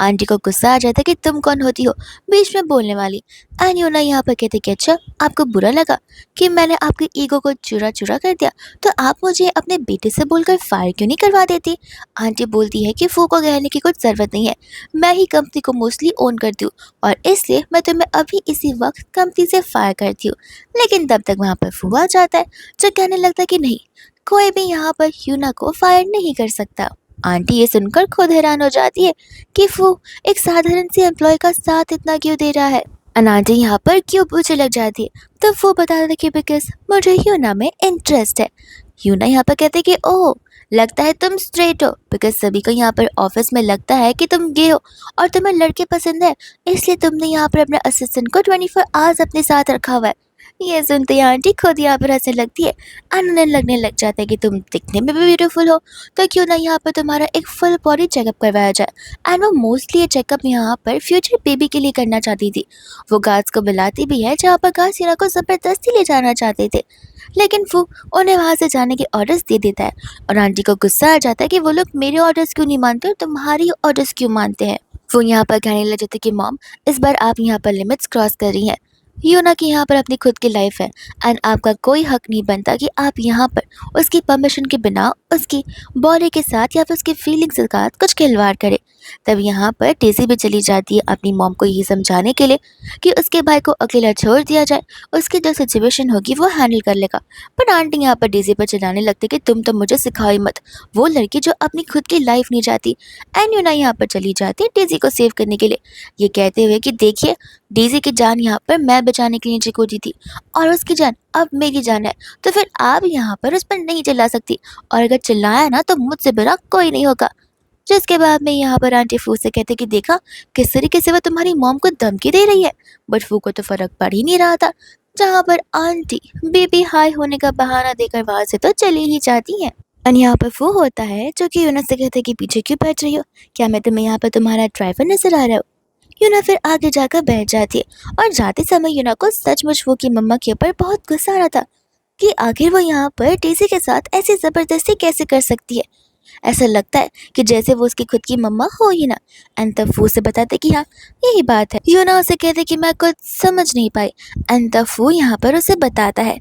आंटी को गुस्सा आ जाता है कि तुम कौन होती हो बीच में बोलने वाली। एंड यूना यहाँ पर कहती कि अच्छा, आपको बुरा लगा कि मैंने आपकी ईगो को चूरा चूरा कर दिया, तो आप मुझे अपने बेटे से बोलकर फायर क्यों नहीं करवा देती। आंटी बोलती है कि फू को कहने की कुछ ज़रूरत नहीं है, मैं ही कंपनी को मोस्टली ओन करती हूँ और इसलिए मैं तुम्हें अभी इसी वक्त कंपनी से फायर करती हूँ। लेकिन तब तक वहाँ पर फू आ जाता है, जो कहने लगता है कि नहीं, कोई भी यहाँ पर यूना को फायर नहीं कर सकता। आंटी ये सुनकर खुद हैरान हो जाती है कि फू एक साधारण सी एम्प्लॉय का साथ इतना क्यों दे रहा है। आंटी यहाँ पर क्यों पूछने लग जाती है, तो वो बताता था कि बिकॉज मुझे यूना में इंटरेस्ट है। यूना यहाँ पर कहते कि ओह, लगता है तुम स्ट्रेट हो, बिकॉज सभी को यहाँ पर ऑफिस में लगता है कि तुम गे हो और तुम्हें लड़के पसंद है, इसलिए तुमने यहाँ पर अपने असिस्टेंट को 24 आवर्स अपने साथ रखा हुआ है। ये सुनते ही आंटी खुद यहाँ पर हंसने लगती है एंड उन्हें लगने लग जाता है कि तुम दिखने में भी ब्यूटीफुल हो, तो क्यों ना यहाँ पर तुम्हारा एक फुल बॉडी चेकअप करवाया जाए। एंड वो मोस्टली ये चेकअप यहाँ पर फ्यूचर बेबी के लिए करना चाहती थी। वो गार्ड्स को बुलाती भी है, जहाँ पर गार्ड्स यूना को ज़बरदस्ती ले जाना चाहते थे, लेकिन वो उन्हें वहाँ से जाने के ऑर्डर्स दे देता है। और आंटी को गुस्सा आ जाता है कि वो लोग मेरे ऑर्डर्स क्यों नहीं मानते और तुम्हारी ऑर्डर्स क्यों मानते हैं। वो यहाँ पर कहने लग जाते कि मॉम, इस बार आप यहाँ पर लिमिट्स क्रॉस कर रही हैं। यूना की यहाँ पर अपनी खुद की लाइफ है एंड आपका कोई हक नहीं बनता कि आप यहाँ पर उसकी परमिशन के बिना उसकी बॉडी के साथ या फिर उसकी फीलिंग्स के साथ कुछ खिलवाड़ करे। तब यहाँ पर डेज़ी भी चली जाती है अपनी मॉम को ये समझाने के लिए कि उसके भाई को अकेला छोड़ दिया जाए, उसकी जो सिचुएशन होगी वो हैंडल कर लेगा। पर आंटी यहाँ पर डेज़ी पर चिल्लाने लगती कि तुम तो मुझे सिखाओ ही मत, वो लड़की जो अपनी खुद की लाइफ नहीं चाहती। एंड यूना यहाँ पर चली जाती है डेज़ी को सेव करने के लिए, ये कहते हुए कि देखिए, डेज़ी की जान यहाँ पर मैं बचाने के लिए नीचे कूदी थी और उसकी जान अब मेरी जान है, तो फिर आप यहाँ पर उस पर नहीं चिल्ला सकती, और अगर चिल्लाया ना तो मुझसे बुरा कोई नहीं होगा। जिसके बाद में यहाँ पर आंटी फू से कहते कि देखा किस तरीके से वो तुम्हारी मॉम को धमकी दे रही है। बट फू को तो फर्क पड़ ही नहीं रहा था, जहाँ पर आंटी बेबी हाई होने का बहाना देकर वहां से तो चली ही जाती है। और यहाँ पर वो होता है जो कि यूना से कहते कि पीछे क्यों बैठ रही हो, क्या मैं तुम्हें यहाँ पर तुम्हारा ड्राइवर नजर आ रहा हूँ। यूना फिर आगे जाकर बैठ जाती है और जाते समय यूना को सचमुच वो की मम्मा के ऊपर बहुत गुस्सा आ रहा था कि आखिर वो यहाँ पर डेज़ी के साथ ऐसी ज़बरदस्ती कैसे कर सकती है। ऐसा लगता है कि जैसे वो उसकी खुद की मम्मा हो ही ना। एंड तब वो उसे बताते कि हाँ, यही बात है। यूना उसे कहते कि मैं कुछ समझ नहीं पाई। एंड तब वो यहाँ पर उसे बताता है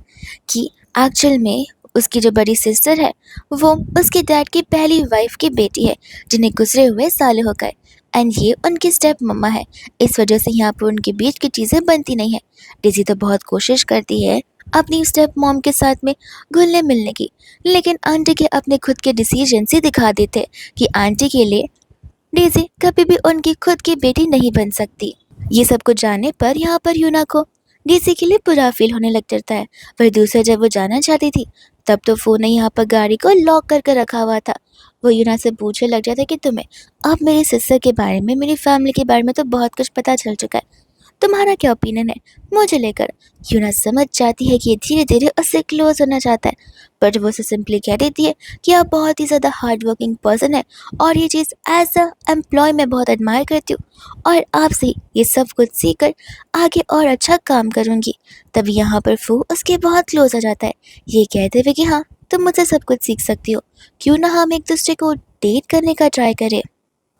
कि एक्चुअल में उसकी जो बड़ी सिस्टर है वो उसके डैड की पहली वाइफ की बेटी है, जिन्हें गुजरे हुए साल हो गए। एंड ये उनकी स्टेप मम्मा है, इस वजह से यहाँ पर उनके बीच की चीज़ें बनती नहीं है। डेज़ी तो बहुत कोशिश करती है अपनी स्टेप मॉम के साथ में घुलने मिलने की, लेकिन आंटी के अपने खुद के डिसीजन से दिखा देते कि आंटी के लिए डेज़ी कभी भी उनकी खुद की बेटी नहीं बन सकती। ये सब कुछ जानने पर यहाँ पर यूना को डेज़ी के लिए बुरा फील होने लग जाता है। वह दूसरा जब वो जाना चाहती थी तब तो फ़ोन ने यहाँ पर गाड़ी को लॉक करके रखा हुआ था। वो यूना से पूछने लग जाता है कि तुम्हें अब मेरी सिस्टर के बारे में, मेरी फैमिली के बारे में तो बहुत कुछ पता चल चुका है, तुम्हारा क्या ओपिनियन है मुझे लेकर। यूना समझ जाती है कि ये धीरे धीरे उससे क्लोज होना चाहता है, बट वो उसे सिंपली कह देती है कि आप बहुत ही ज़्यादा हार्ड वर्किंग पर्सन है और ये चीज़ एज अ एम्प्लॉय मैं बहुत एडमायर करती हूँ और आपसे ये सब कुछ सीख कर आगे और अच्छा काम करूँगी। तभी यहाँ पर फू उसके बहुत क्लोज आ जाता है, ये कहते हुए कि हाँ, तुम मुझसे सब कुछ सीख सकती हो, क्यों ना हम एक दूसरे को डेट करने का ट्राई करें।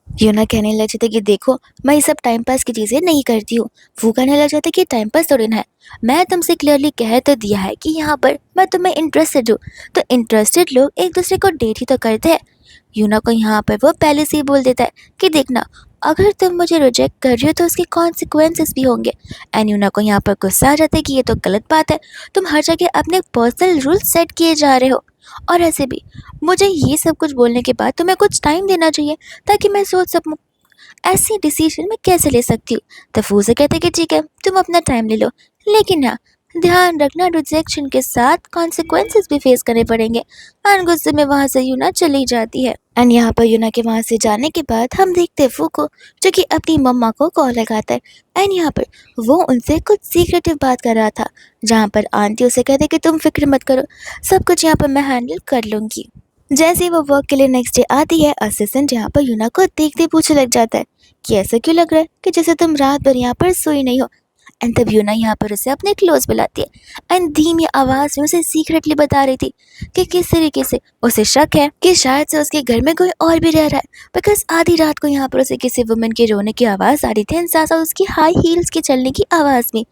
यूना कहने लग जाते कि देखो, मैं ये सब टाइम पास की चीज़ें नहीं करती हूँ। वो कहने लग जाते कि टाइम पास थोड़ी ना है, मैं तुमसे क्लियरली कह तो दिया है कि यहाँ पर मैं तुम्हें इंटरेस्टेड हूँ, तो इंटरेस्टेड लोग एक दूसरे को डेट ही तो करते हैं। यूना को यहाँ पर वो पहले से ही बोल देता है कि देखना, अगर तुम मुझे रिजेक्ट कर रही हो तो उसके कॉन्सिक्वेंसेस भी होंगे। एंड यूना को यहाँ पर गुस्सा आ जाता है कि ये तो गलत बात है, तुम हर जगह अपने पर्सनल रूल सेट किए जा रहे हो, और ऐसे भी मुझे ये सब कुछ बोलने के बाद तुम्हें कुछ टाइम देना चाहिए ताकि मैं सोच सकूँ ऐसी डिसीजन मैं कैसे ले सकती हूँ। तो फूज़े कहते कि ठीक है, तुम अपना टाइम ले लो, लेकिन हाँ, ध्यान रखना रिजेक्शन के साथ कॉन्सिक्वेंसेस भी फेस करने पड़ेंगे। एंड गुस्से में वहां से यूना चली जाती है। एंड यहाँ पर यूना के वहां से जाने के बाद हम देखते हैं फू को, जो कि अपनी मम्मा को कॉल लगाता है। एंड यहाँ पर वो उनसे कुछ सीक्रेटिव बात कर रहा था, जहाँ पर आंटी उसे कहते कि तुम फिक्र मत करो, सब कुछ यहाँ पर मैं हैंडल कर लूंगी। जैसे ही वो वर्क के लिए नेक्स्ट डे आती है, असिस्टेंट यहाँ पर यूना को देखते पूछने लग जाता है कि ऐसा क्यों लग रहा है कि जैसे तुम रात भर यहाँ पर सोई नहीं हो। एंड तब यूना यहाँ पर उसे अपने क्लोज बुलाती है एंड धीमी आवाज में उसे सीक्रेटली बता रही थी कि किस तरीके से उसे शक है कि शायद से उसके घर में कोई और भी रह रहा है, बिकॉज आधी रात को यहाँ पर उसे किसी वुमेन के रोने की आवाज आ रही थी एंड साथ साथ उसकी हाई हील्स के चलने की आवाज भी।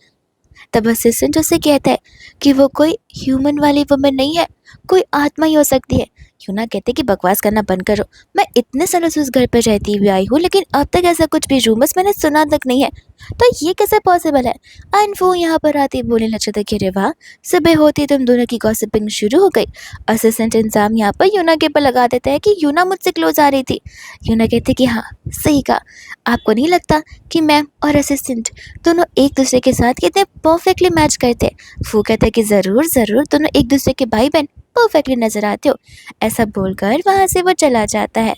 तब असिस्टेंट उसे कहता है कि वो कोई ह्यूमन वाली वुमन नहीं है, कोई आत्मा ही हो सकती है। यूना कहते कि बकवास करना बंद करो, मैं इतने सालों से उस घर पर रहती हुई आई हूँ, लेकिन अब तक ऐसा कुछ भी रूमर्स मैंने सुना तक नहीं है, तो ये कैसे पॉसिबल है। एंड वो यहाँ पर आती बोलने लग जाता कि अरे वाह, सुबह होती तुम दोनों की गॉसिपिंग शुरू हो गई। असिस्टेंट इंजाम यहाँ पर यूना के ऊपर लगा देता है कि यूना मुझसे क्लोज आ रही थी। यूना कहते कि हाँ सही कहा, आपको नहीं लगता कि मैम और असिस्टेंट दोनों एक दूसरे के साथ कितने परफेक्टली मैच करते हैं। वो कहता है कि ज़रूर ज़रूर, दोनों एक दूसरे के भाई बहन परफेक्टली नजर आते हो। ऐसा बोलकर वहाँ से वो चला जाता है।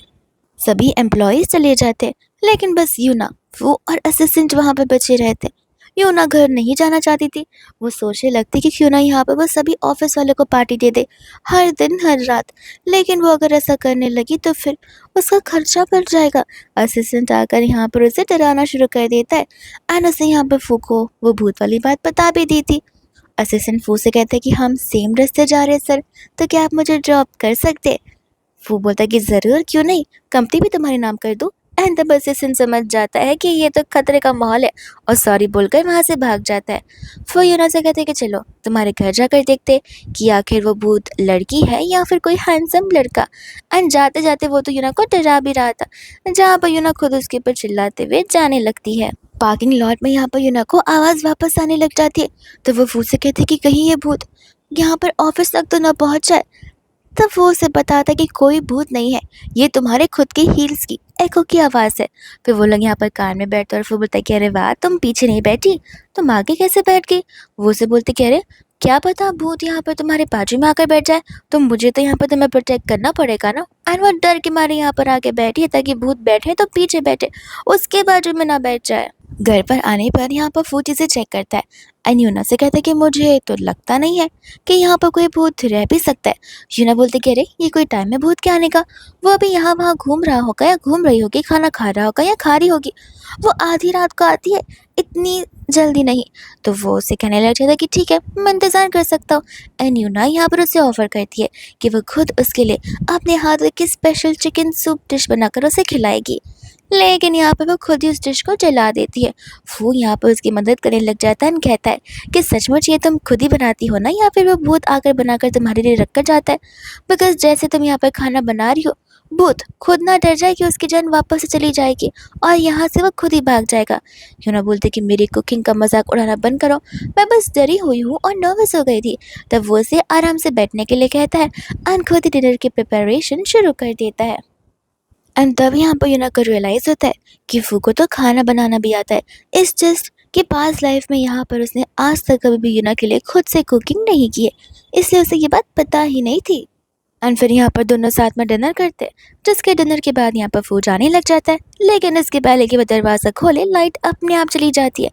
सभी एम्प्लॉयज चले जाते, लेकिन बस यूना, वो और असिस्टेंट वहाँ पर बचे रहते। यूना घर नहीं जाना चाहती थी। वो सोचने लगती कि क्यों ना यहाँ पर बस सभी ऑफिस वालों को पार्टी दे दे, हर दिन हर रात। लेकिन वो अगर ऐसा करने लगी तो फिर उसका खर्चा बढ़ जाएगा। असिस्टेंट आकर यहाँ पर उसे डराना शुरू कर देता है एंड उसे यहाँ पर फू को वो भूत वाली बात बता भी दी थी। असिस्टेंट फू से कहते हैं कि हम सेम रास्ते जा रहे हैं सर, तो क्या आप मुझे ड्रॉप कर सकते हैं। वो बोलता है कि ज़रूर, क्यों नहीं, कंपनी भी तुम्हारे नाम कर दूँ। एंड तब असिस्टेंट समझ जाता है कि ये तो खतरे का माहौल है और सॉरी बोलकर वहाँ से भाग जाता है। फिर यूना से कहते हैं कि चलो तुम्हारे घर जाकर देखते कि आखिर वो भूत लड़की है या फिर कोई हैंडसम लड़का। एंड जाते जाते वो तो यूना को डरा भी रहा था, जहाँ पर यूना खुद उसके ऊपर चिल्लाते हुए जाने लगती है। पार्किंग लॉट में यहाँ पर यूना को आवाज़ वापस आने लग जाती है, तो वो फूट से कहते कि कहीं ये भूत यहाँ पर ऑफिस तक तो ना पहुँच जाए। तब वो उसे बताता कि कोई भूत नहीं है, ये तुम्हारे खुद की हील्स की एको की आवाज़ है। फिर वो लोग यहाँ पर कार में बैठते और फिर बोलता है कि अरे वाह, तुम पीछे नहीं बैठी, तुम आगे कैसे बैठ गई। वो उसे बोलते कि अरे क्या पता भूत यहाँ पर तुम्हारे बाजू में आकर बैठ जाए, तो मुझे तो यहाँ पर तुम्हें प्रोटेक्ट करना पड़ेगा ना। एंड वो डर के मारे यहाँ पर आके बैठी है ताकि भूत बैठे तो पीछे बैठे, उसके बाजू में ना बैठ जाए। घर पर आने पर यहाँ पर फूटी से चेक करता है एंड यूना से कहता है कि मुझे तो लगता नहीं है कि यहाँ पर कोई भूत रह भी सकता है। यूना बोलती कि अरे ये कोई टाइम है भूत के आने का, वो अभी यहाँ वहाँ घूम रहा होगा या घूम रही होगी, खाना खा रहा होगा या खा रही होगी, वो आधी रात को आती है, इतनी जल्दी नहीं। तो वो उसे कहने लग जाता है कि ठीक है, मैं इंतज़ार कर सकता हूँ। एंड यूना यहाँ पर उसे ऑफर करती है कि वो खुद उसके लिए अपने हाथ की स्पेशल चिकन सूप डिश बनाकर उसे खिलाएगी, लेकिन यहाँ पे वो खुद ही उस डिश को जला देती है। वो यहाँ पर उसकी मदद करने लग जाता है और कहता है कि सचमुच ये तुम खुद ही बनाती हो ना, या फिर वो भूत आकर बनाकर तुम्हारे लिए रख कर जाता है। बिकॉज जैसे तुम यहाँ पर खाना बना रही हो, भूत खुद ना डर जाए कि उसकी जान वापस से चली जाएगी और यहाँ से वो खुद ही भाग जाएगा। क्यों ना बोलते कि मेरी कुकिंग का मजाक उड़ाना बंद करो, मैं बस डरी हुई हूँ और नर्वस हो गई थी। तब वो उसे आराम से बैठने के लिए कहता है और खुद ही डिनर की प्रिपरेशन शुरू कर देता है। एंड तब यहाँ पर यूना को रियलाइज होता है कि फू को तो खाना बनाना भी आता है। इस जस्ट कि पास लाइफ में यहाँ पर उसने आज तक कभी भी यूना के लिए खुद से कुकिंग नहीं की है, इसलिए उसे ये बात पता ही नहीं थी। एंड फिर यहाँ पर दोनों साथ में डिनर करते हैं, जिसके डिनर के बाद यहाँ पर फू जाने लग जाता है, लेकिन इसके पहले कि वो दरवाज़ा खोले लाइट अपने आप चली जाती है।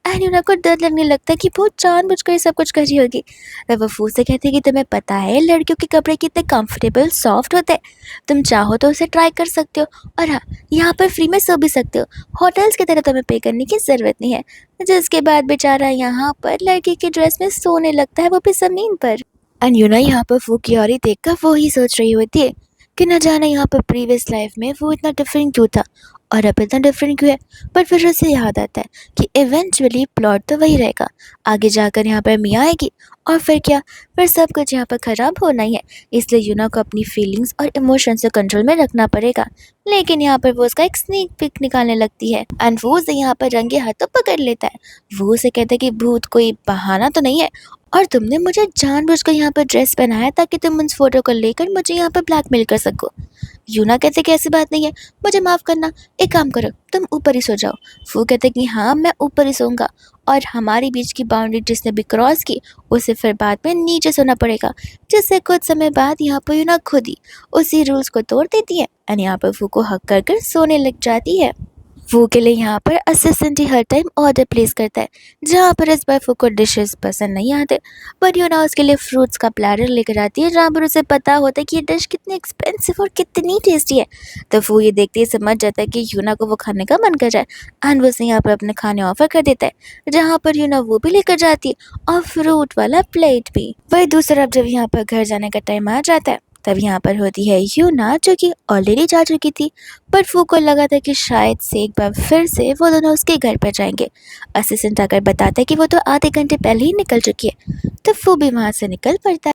एंड यूना को डर लगने लगता है कि वो जानबूझकर सब कुछ कर रही होगी। तब वो फू से कहती है कि तुम्हें पता है लड़कियों के कपड़े कितने कंफर्टेबल सॉफ्ट होते हैं, तुम चाहो तो उसे ट्राई कर सकते हो, और हाँ यहाँ पर फ्री में सो भी सकते हो, होटल्स की तरह तुम्हें पे करने की ज़रूरत नहीं है। जिसके बाद बेचारा यहाँ पर लड़की की ड्रेस में सोने लगता है, वो भी ज़मीन पर। एंड यूना यहाँ पर फू की ओर ही देखकर वो ही सोच रही होती है कि न जाने यहाँ पर प्रीवियस लाइफ में वो इतना डिफरेंट क्यों था और अब इतना डिफरेंट क्यों है। पर फिर उसे याद आता है कि इवेंचुअली प्लॉट तो वही रहेगा, आगे जाकर यहाँ पर मिया आएगी और फिर क्या, फिर सब कुछ यहाँ पर ख़राब होना ही है। इसलिए यूना को अपनी फीलिंग्स और इमोशंस को कंट्रोल में रखना पड़ेगा। लेकिन यहाँ पर वो उसका एक स्नीक पिक निकालने लगती है एंड वो उसे यहाँ पर रंगे हाथों पकड़ लेता है। वो उसे कहता है कि भूत कोई बहाना तो नहीं है और तुमने मुझे जानबूझकर यहाँ पर ड्रेस पहनाया ताकि तुम उस फोटो को लेकर मुझे यहाँ पर ब्लैकमेल कर सको। यूना कहते कि ऐसी बात नहीं है, मुझे माफ़ करना, एक काम करो तुम ऊपर ही सो जाओ। वो कहते कि हाँ मैं ऊपर ही सोऊंगा और हमारे बीच की बाउंड्री जिसने भी क्रॉस की उसे फिर बाद में नीचे सोना पड़ेगा। जिससे कुछ समय बाद यहाँ पर यूना खुद ही उसी रूल्स को तोड़ देती है और यहाँ पर फू को हक कर कर सोने लग जाती है। फू के लिए यहाँ पर असिस्टेंट ही हर टाइम ऑर्डर प्लेस करता है, जहाँ पर इस बार फू को डिशेस पसंद नहीं आते, बट यूना उसके लिए फ्रूट्स का प्लेटर लेकर आती है, जहाँ पर उसे पता होता है कि ये डिश कितनी एक्सपेंसिव और कितनी टेस्टी है। तो फू ये देखते ही समझ जाता है कि यूना को वो खाने का मन कर रहा है एंड वो उसे यहाँ पर अपने खाने ऑफर कर देता है, जहाँ पर यूना वो भी लेकर जाती है और फ्रूट वाला प्लेट भी। वही दूसरी तरफ जब यहाँ पर घर जाने का टाइम आ जाता है तब यहाँ पर होती है यूना, जो कि ऑलरेडी जा चुकी थी, पर फू को लगा था कि शायद से एक बार फिर से वो दोनों उसके घर पर जाएंगे। असिस्टेंट आकर बताता है कि वो तो आधे घंटे पहले ही निकल चुकी है, तो फू भी वहाँ से निकल पड़ता है।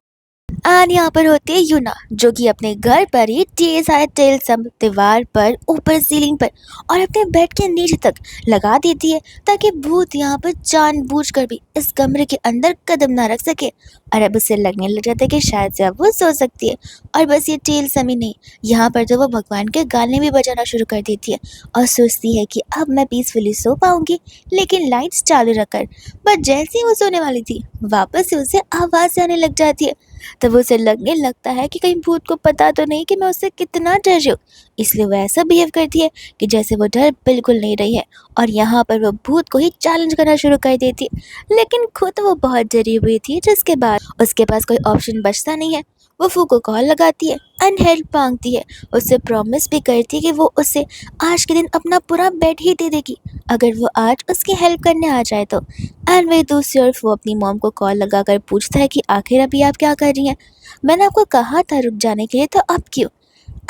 एंड यहाँ पर होती है यूना, जो कि अपने घर पर ही ढेर सारे टेल सब दीवार पर, ऊपर सीलिंग पर और अपने बेड के नीचे तक लगा देती है, ताकि भूत यहाँ पर जानबूझकर भी इस कमरे के अंदर कदम ना रख सके। और अब उसे लगने लग जाता है कि शायद से अब वो सो सकती है। और बस ये टेल समी नहीं, यहाँ पर तो वो भगवान के गाने भी बजाना शुरू कर देती है और सोचती है कि अब मैं पीसफुली सो पाऊंगी, लेकिन लाइट्स चालू रखकर। बट जैसे ही वो सोने वाली थी वापस से उसे आवाज़ आने लग जाती है। तब उसे लगने लगता है कि कहीं भूत को पता तो नहीं कि मैं उससे कितना डर रही हूँ, इसलिए वो ऐसा बिहेव करती है कि जैसे वो डर बिल्कुल नहीं रही है और यहाँ पर वो भूत को ही चैलेंज करना शुरू कर देती है। लेकिन खुद वो बहुत डरी हुई थी, जिसके बाद उसके पास कोई ऑप्शन बचता नहीं है। वो फू को कॉल लगाती है एंड हेल्प मांगती है, उससे प्रॉमिस भी करती है कि वो उसे आज के दिन अपना पूरा बेड ही दे देगी अगर वो आज उसकी हेल्प करने आ जाए तो। एंड वही दूसरी ओर वो अपनी मॉम को कॉल लगाकर पूछता है कि आखिर अभी आप क्या कर रही हैं, मैंने आपको कहा था रुक जाने के लिए, तो अब क्यों।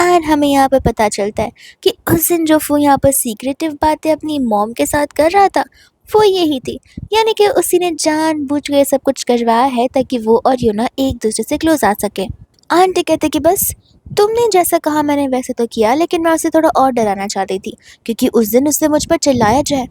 एंड हमें यहाँ पर पता चलता है कि उस दिन जो फू यहाँ पर सीक्रेटिव बातें अपनी मॉम के साथ कर रहा था वो यही थी, यानी कि उसी ने जानबूझ के सब कुछ करवाया है ताकि वो और यूना एक दूसरे से क्लोज आ सके। आंटी कहते कि बस तुमने जैसा कहा मैंने वैसे तो किया, लेकिन मैं उसे थोड़ा और डराना चाहती थी क्योंकि उस दिन उसने मुझ पर चिल्लाया जो है।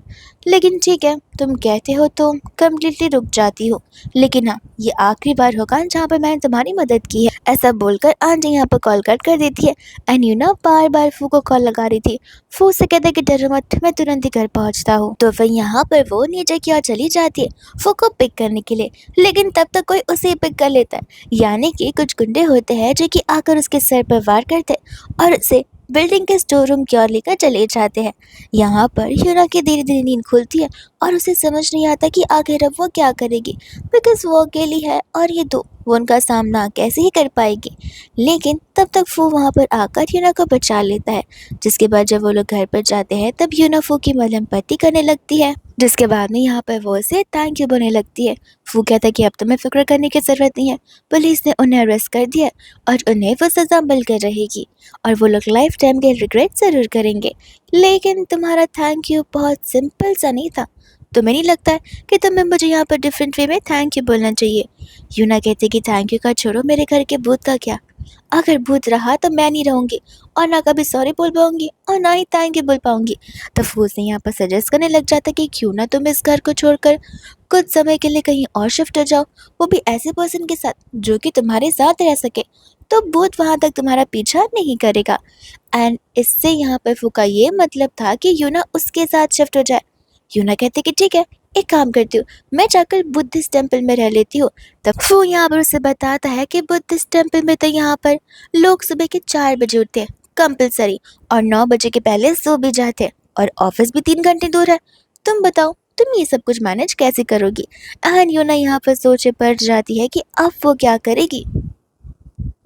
लेकिन ठीक है, तुम कहते हो तो कम्प्लीटली रुक जाती हो, लेकिन हाँ ये आखिरी बार होगा जहाँ पर मैंने तुम्हारी मदद की है। ऐसा बोलकर आंटी यहाँ पर कॉल कट कर देती है एंड यूना बार बार फू को कॉल लगा रही थी। फू से कहते कि डरो मत, मैं तुरंत ही घर पहुँचता हूँ। तो फिर यहाँ पर वो नीचे की ओर चली जाती है फू को पिक करने के लिए, लेकिन तब तक कोई उसे पिक कर लेता है, यानी कि कुछ गुंडे होते हैं जो कि आकर उसके सर पर वार करते और उसे बिल्डिंग के स्टोर रूम की ओर लेकर चले जाते हैं। यहाँ पर यूना की धीरे धीरे नींद खुलती है और उसे समझ नहीं आता कि आखिर अब वो क्या करेगी, बिकॉज वो अकेली है और ये दो वो उनका सामना कैसे ही कर पाएगी। लेकिन तब तक फू वहाँ पर आकर यूना को बचा लेता है, जिसके बाद जब वो लोग घर पर जाते हैं तब यूना फू की मलहम पट्टी करने लगती है, जिसके बाद में यहाँ पर वो उसे थैंक यू बोलने लगती है। फू कहता है कि अब तुम्हें फिक्र करने की ज़रूरत नहीं है, पुलिस ने उन्हें अरेस्ट कर दिया और उन्हें वो सज़ा मिलकर रहेगी और वो लोग लाइफ टाइम के रिग्रेट ज़रूर करेंगे। लेकिन तुम्हारा थैंक यू बहुत सिंपल सा नहीं था, तुम्हें नहीं लगता है कि तुम्हें मुझे यहाँ पर डिफरेंट वे में थैंक यू बोलना चाहिए। यूना कहती कि थैंक यू का छोड़ो, मेरे घर के भूत का क्या, अगर भूत रहा तो मैं नहीं रहूँगी और ना कभी सॉरी बोल पाऊँगी और ना ही थैंक यू बोल पाऊँगी। तो फूस ने यहाँ पर सजेस्ट करने लग जाता कि क्यों ना तुम इस घर को छोड़कर कुछ समय के लिए कहीं और शिफ्ट हो जाओ, वो भी ऐसे पर्सन के साथ जो कि तुम्हारे साथ रह सके, तो भूत वहाँ तक तुम्हारा पीछा नहीं करेगा। एंड इससे यहाँ पर फू का ये मतलब था कि यूना उसके साथ शिफ्ट हो जाए। यूना कहते कि ठीक है, एक काम करती हूँ, मैं जाकर बुद्धिस्ट टेम्पल में रह लेती हूँ। तब फू यहाँ पर उसे बताता है कि बुद्धिस्ट टेम्पल में तो यहाँ पर लोग सुबह के 4 बजे उठते हैं कंपलसरी और 9 बजे के पहले सो भी जाते हैं और ऑफिस भी 3 घंटे दूर है। तुम बताओ तुम ये सब कुछ मैनेज कैसे करोगी। एंड यूना यहाँ पर सोचे पड़ जाती है कि अब वो क्या करेगी।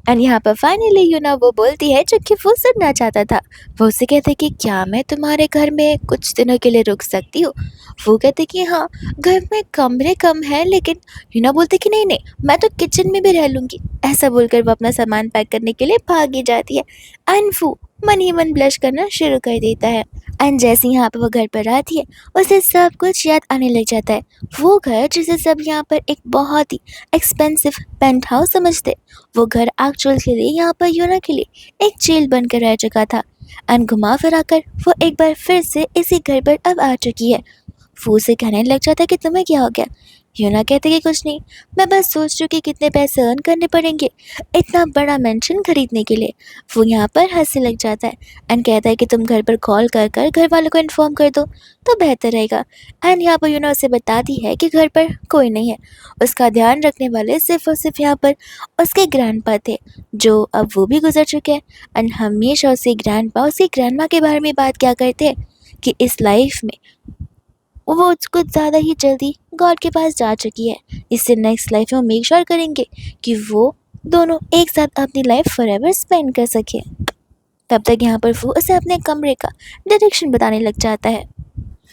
एंड यहाँ पर फाइनली यूना वो बोलती है जो कि वो सुनना चाहता था। वो उसे कहते हैं कि क्या मैं तुम्हारे घर में कुछ दिनों के लिए रुक सकती हूँ। वो कहते कि हाँ, घर में कमरे कम है, लेकिन यूना बोलती कि नहीं नहीं, मैं तो किचन में भी रह लूँगी। ऐसा बोलकर वो अपना सामान पैक करने के लिए भागी जाती है एंड फू मन ही मन ब्लश करना शुरू कर देता है। एंड जैसे यहाँ पर वो घर पर आती है उसे सब कुछ याद आने लग जाता है। वो घर जिसे सब यहाँ पर एक बहुत ही एक्सपेंसिव पेंट हाउस समझते, वो घर एक्चुअल के लिए यहाँ पर यूना के लिए एक जेल बनकर रह चुका था। एंड घुमा फिरा कर वो एक बार फिर से इसी घर पर अब आ चुकी है। फू से कहने लग जाता है कि तुम्हें क्या हो गया, यूना कहते कि कुछ नहीं, मैं बस सोच रही हूँ कि कितने पैसे अर्न करने पड़ेंगे इतना बड़ा मेंशन खरीदने के लिए। वो यहाँ पर हंसने लग जाता है एंड कहता है कि तुम घर पर कॉल कर कर घर वालों को इन्फॉर्म कर दो तो बेहतर रहेगा। एंड यहाँ पर यूना उसे बताती है कि घर पर कोई नहीं है, उसका ध्यान रखने वाले सिर्फ और सिर्फ यहाँ पर उसके ग्रैंडपा थे, जो अब वो भी गुजर चुके हैं। एंड हमेशा उसके ग्रैंडपा उसकी ग्रैंडमा के बारे में बात क्या करते हैं कि इस लाइफ में वो कुछ ज़्यादा ही जल्दी गॉड के पास जा चुकी है, इससे नेक्स्ट लाइफ में वो मेक श्योर करेंगे कि वो दोनों एक साथ अपनी लाइफ फॉरएवर स्पेंड कर सके। तब तक यहाँ पर वो उसे अपने कमरे का डायरेक्शन बताने लग जाता है।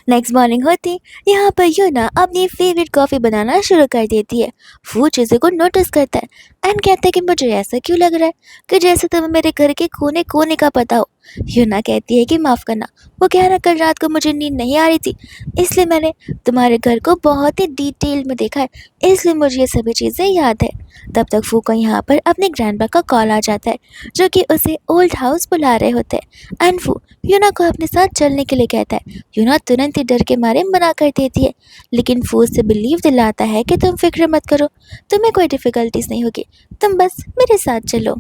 नेक्स्ट मॉर्निंग होती यहाँ पर यूना अपनी फेवरेट कॉफ़ी बनाना शुरू कर देती है। वो चीज़ों को नोटिस करता है एंड कहता है कि मुझे ऐसा क्यों लग रहा है कि जैसे तुम्हें मेरे घर के कोने कोने का पता हो। यूना कहती है कि माफ़ करना, वो कह रहा कल रात को मुझे नींद नहीं आ रही थी, इसलिए मैंने तुम्हारे घर को बहुत ही डिटेल में देखा है, इसलिए मुझे ये सभी चीज़ें याद है। तब तक फू को यहाँ पर अपने ग्रैंडपा का कॉल आ जाता है, जो कि उसे ओल्ड हाउस बुला रहे होते हैं एंड वो यूना को अपने साथ चलने के लिए कहता है। यूना तुरंत ही डर के मारे मना कर देती है, लेकिन फू से बिलीव दिलाता है कि तुम फिक्र मत करो, तुम्हें कोई डिफ़िकल्टीज नहीं होगी, तुम बस मेरे साथ चलो।